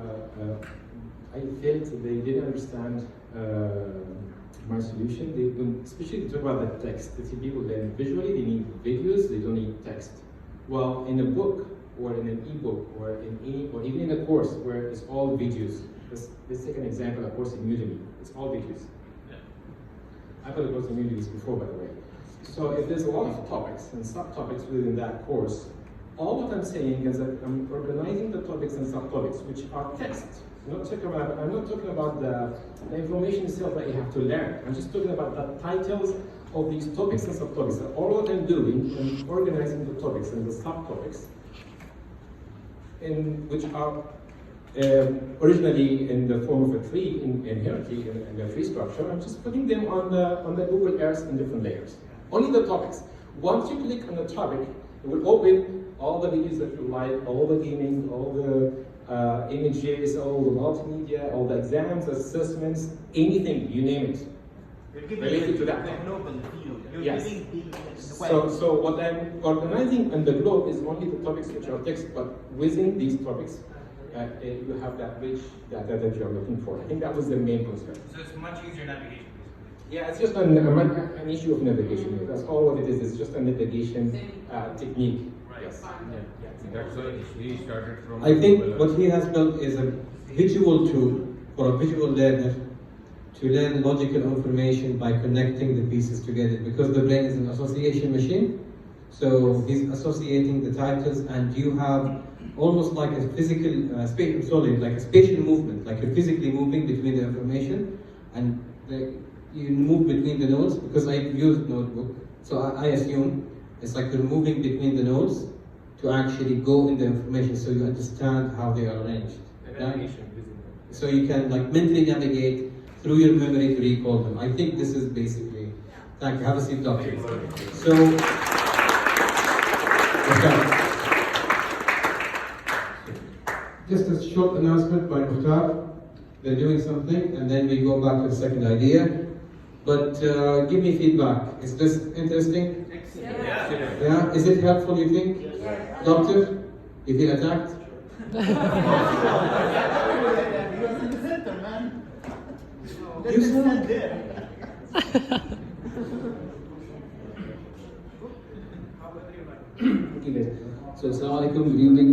I felt they didn't understand my solution. Especially to talk about the text. They see people learn visually, they need videos, they don't need text. Well, in a book, or in an ebook, or even in a course where it's all videos. Let's take an example, a course in Udemy. It's all videos. I've had a course in Udemy before, by the way. So if there's a lot of topics and subtopics within that course, all what I'm saying is that I'm organizing the topics and subtopics, which are text. I'm not talking about the information itself that you have to learn. I'm just talking about the titles of these topics and subtopics. So all what I'm doing, I'm organizing the topics and the subtopics, which are originally in the form of a tree, inherently in a tree structure. I'm just putting them on the Google Earth in different layers. Only the topics. Once you click on the topic, it will open all the videos that you like, all the gaming, all the images, all the multimedia, all the exams, assessments, anything, you name it, related to that. Yes. So what I'm organizing on the globe is only the topics which are text, but within these topics, you have that rich data that you're looking for. I think that was the main concern. So it's much easier navigation. Yeah, it's just an issue of navigation. That's all what it is. It's just a navigation technique. Right. Yes. That's why he started from. I think what he has built is a visual tool for a visual learner to learn logical information by connecting the pieces together, because the brain is an association machine. So he's associating the titles, and you have almost like a physical, like a spatial movement, like you're physically moving between the information, and you move between the nodes, because I've used Notebook, so I assume it's like you're moving between the nodes to actually go in the information, so you understand how they are arranged. Right? So you can like mentally navigate through your memory to recall them. I think this is basically, thank you, have a seat, doctor. So, okay. Just a short announcement by Mukhtar. They're doing something, and then we go back to the second idea. But give me feedback. Is this interesting? Yeah? Is it helpful, you think? Yeah. Doctor, you feel attacked? You stand there. Okay, guys. So, Assalamu alaikum, good evening.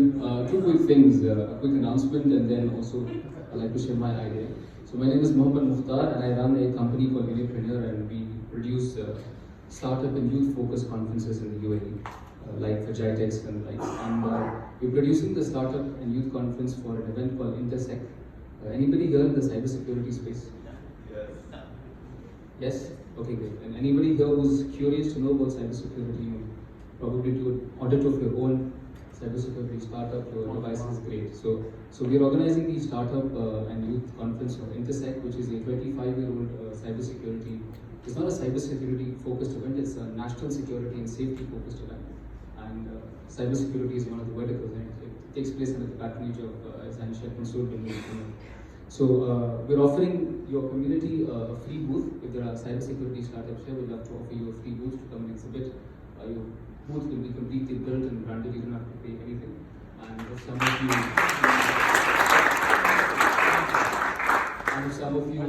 Two quick things, a quick announcement, and then also I'd like to share my idea. So, my name is Mohammed Mukhtar, and I run a company called Unipreneur, and we produce startup and youth-focused conferences in the UAE, like Vagitex and like. And we're producing the startup and youth conference for an event called Intersect. Anybody here in the cybersecurity space? Yes? Okay, great. And anybody here who's curious to know about cybersecurity, probably do an audit of your own cybersecurity startup, your device is great. So we're organizing the startup and youth conference for Intersect, which is a 25-year-old cybersecurity. It's not a cybersecurity focused event, it's a national security and safety focused event. And cybersecurity is one of the verticals, and it takes place under the patronage of Zain Sheikh Mansoor bin Mohammed. So we're offering your community a free booth. If there are cybersecurity startups here, we'd love to offer you a free booth to come and exhibit. Your booth will be completely built and branded. You don't have to pay anything. And if some of you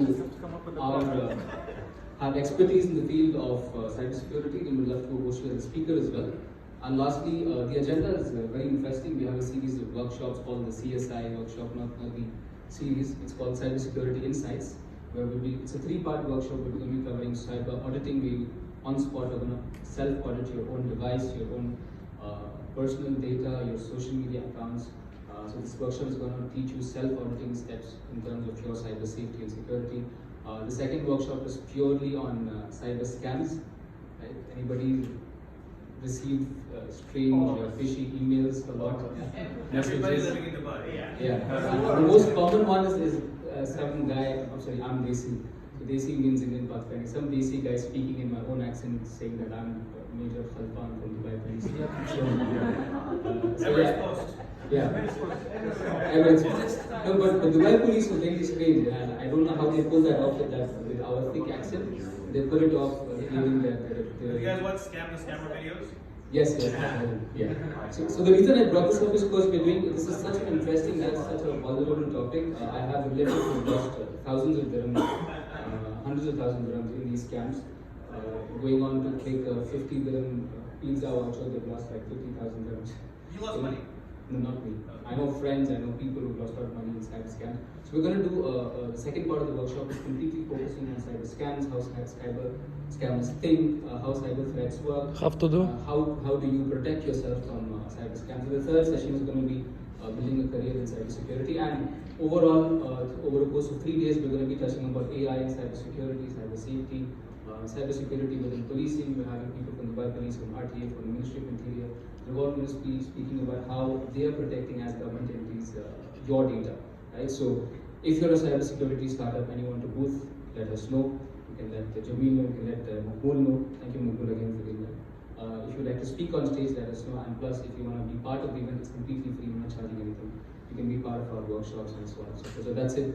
have expertise in the field of cybersecurity, we would love to host you as a speaker as well. And lastly, the agenda is very interesting. We have a series of workshops called the CSI workshop, not the series. It's called Cybersecurity Insights, where it's a 3-part workshop. We're going to be covering cyber auditing. We on spot are going to self-audit your own device, your own personal data, your social media accounts. So this workshop is going to teach you self-auditing steps in terms of your cyber safety and security. The second workshop is purely on cyber scams. Right? Anybody received strange, fishy emails a lot? Everybody's living in Dubai. Yeah. The most common one is some guy, I'm sorry, I'm Desi. Desi means Indian Pakistani. Some Desi guy speaking in my own accent saying that I'm Major Khalfan from Dubai Police. Emirates Post. No, but the Dubai Police was really strange, and I don't know how they pull that off with our thick accent. They pull it off, claiming that. You guys watch Scam the Scammer videos? Yes, yeah. So the reason I brought this up is because this is such an interesting and such a vulnerable topic. I have relatives who lost thousands of dirhams, hundreds of thousands of dirhams in these scams. Going on to take a 50 dirham pizza voucher, they've lost like 50,000 dirhams. You lost money? No, not me. I know friends, I know people who lost out money in cyber scams. So we're going to do the second part of the workshop is completely focusing on cyber scams, how cyber scammers think, how cyber threats work. How to do? How do you protect yourself from cyber scams? So the third session is going to be building a career in cybersecurity, and overall, over the course of 3 days, we're going to be touching about AI in cybersecurity, cyber safety, cybersecurity within policing. We're having people from Dubai Police, from RTA, from the Ministry of Interior. We're all going to be speaking about how they are protecting as government entities your data, right? So if you're a cybersecurity startup and you want to booth, let us know. You can let Jamil know, you can let Maqbool know. Thank you, Maqbool, again for doing that. If you'd like to speak on stage, let us know. And plus, if you want to be part of the event, it's completely free, we're not charging anything. You can be part of our workshops and so on and so forth. So that's it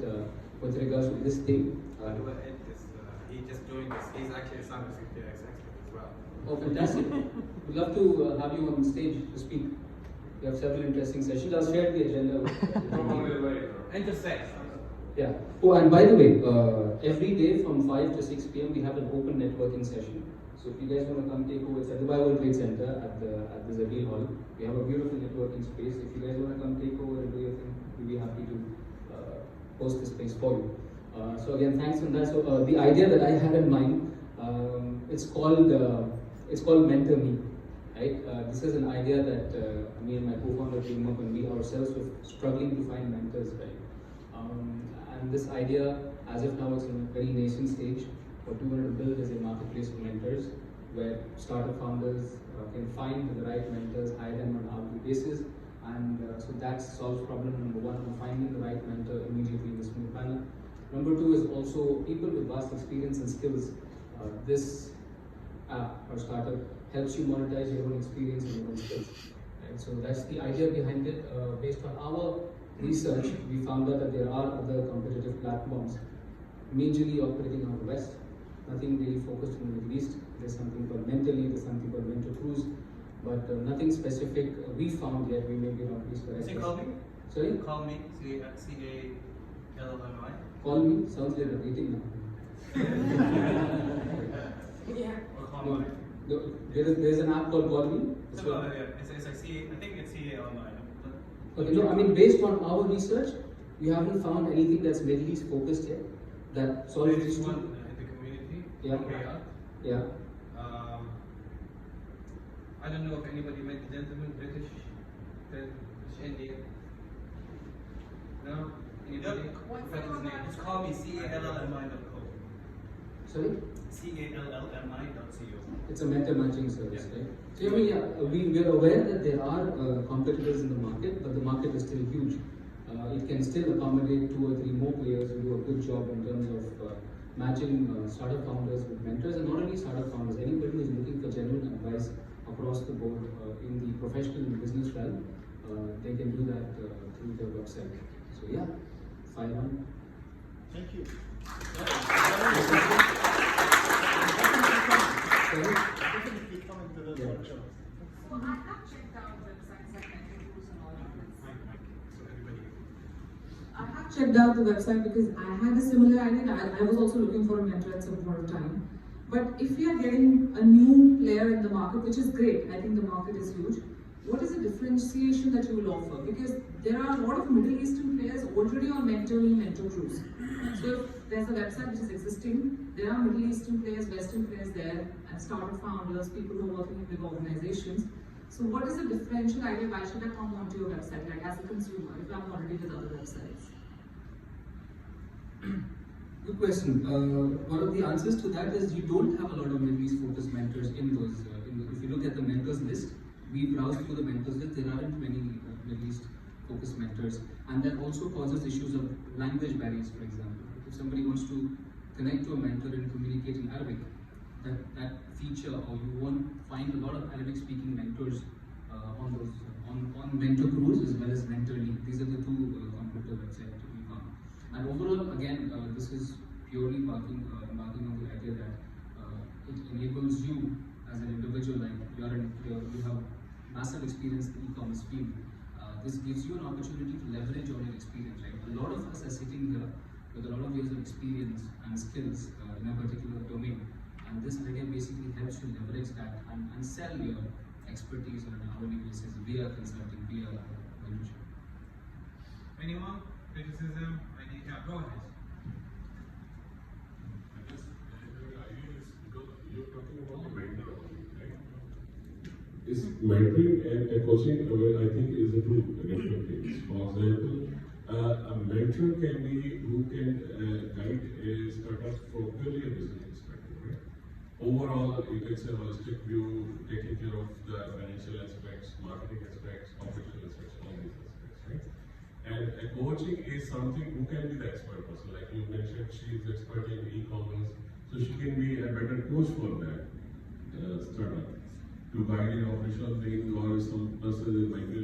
with regards to this thing. He just joined us. He's actually a cybersecurity expert as well. Oh, fantastic. We'd love to have you on stage to speak. We have several interesting sessions. I'll share the agenda with Intersect. Yeah. Oh, and by the way, every day from 5 to 6 p.m. we have an open networking session. So if you guys want to come take over, it's at the Dubai World Trade Center at the Zabil Hall. We have a beautiful networking space. If you guys want to come take over and do your thing, we'll be happy to host this place for you. So again, thanks on that. So the idea that I had in mind, it's called Mentor Me, right? This is an idea that me and my co-founder came up, and we ourselves were struggling to find mentors, right? And this idea, as of now, it's in a very nascent stage. What we wanted to build is a marketplace for mentors, where startup founders can find the right mentors, hire them on an hourly basis, and so that solves problem number one, of finding the right mentor immediately in a smooth manner. Number two is also people with vast experience and skills. This app or startup helps you monetize your own experience and your own skills. Right? So that's the idea behind it. Based on our research, we found out that there are other competitive platforms majorly operating out west. Nothing really focused in the Middle East. There's something called Mentally, there's something called Mentor Cruise, but nothing specific we found yet. We may be wrong, please correct us. Call me? Sorry? Call me, C-A-L-L-M-I. Call me? Sounds like a dating now. Yeah. Or call No, me. there's an app called Call Me. It's like C-A, I think it's C-A-L-M-I. Okay, no, I mean, based on our research, we haven't found anything that's Middle East focused yet that solves There is these one two. in the community. Yeah. KR. Yeah. I don't know if anybody met the gentleman, British Indian. No? Anybody? Forgot his name. It's called me C-A-L-L-M-I.co. Sorry? C-A-L-L-M-I.co. It's a mentor matching service, right? So, I mean, yeah, we're aware that there are competitors in the market, but the market is still huge. It can still accommodate 2 or 3 more players who do a good job in terms of matching startup founders with mentors, and not only startup founders, anybody who's looking for genuine advice across the board in the professional and business realm, they can do that through their website. So yeah, file on. Thank you. Definitely coming to the workshop. So I have checked out websites like Mentor Cruise and all of this. I have checked out the website because I had a similar idea. I was also looking for a mentor at some point of time. But if we are getting a new player in the market, which is great, I think the market is huge, what is the differentiation that you will offer? Because there are a lot of Middle Eastern players already on Mentor Me, Mentor Cruise. So if there's a website which is existing, there are Middle Eastern players, Western players there, and startup founders, people who are working in big organizations. So what is the differential idea? Why should I come onto your website, like as a consumer, if I'm already with other websites? Good question. One of the answers to that is you don't have a lot of Middle East focused mentors in those. If you look at the mentors list, we browse through the mentors list. There aren't many Middle East focused mentors, and that also causes issues of language barriers. For example, if somebody wants to connect to a mentor and communicate in Arabic, that feature, or you won't find a lot of Arabic speaking mentors on Mentor Cruise as well as Mentorly. These are the 2 competitor websites that we found. And overall, again, this is purely embarking on the idea that it enables you as an individual, like you have massive experience in the e-commerce field. This gives you an opportunity to leverage on your experience, right? A lot of us are sitting here with a lot of years of experience and skills in a particular domain. And this idea basically helps you leverage that and sell your expertise on an hourly basis via consulting, via mentorship. Anyone? Criticism? Yeah, go ahead. You're talking about mentoring, right? Is mentoring and coaching, I think, is a two different things. For example, a mentor can be who can guide a startup from purely a business perspective, right? Overall, you can say holistic view, taking care of the financial aspects, marketing aspects, operational aspects, all these aspects, right? And a coaching is something who can be the expert person. Like you mentioned, she is expert in e-commerce, so she can be a better coach for that startup to guide in operational things, or some person that might be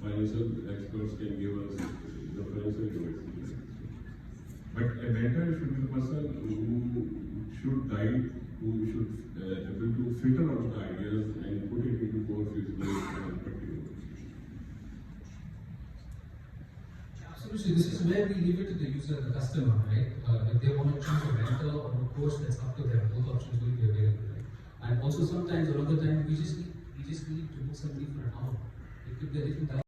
financial experts can give us the financial advice. But a mentor should be the person who should guide, who should able to filter out the ideas and put it into more feasible and practical. Absolutely, this is where we leave it to the user, the customer, right? If they want to choose a mentor or a coach, that's up to them. Both options will be available, right? And also sometimes, a lot of the time, we just need to book somebody for an hour. It could be a different time.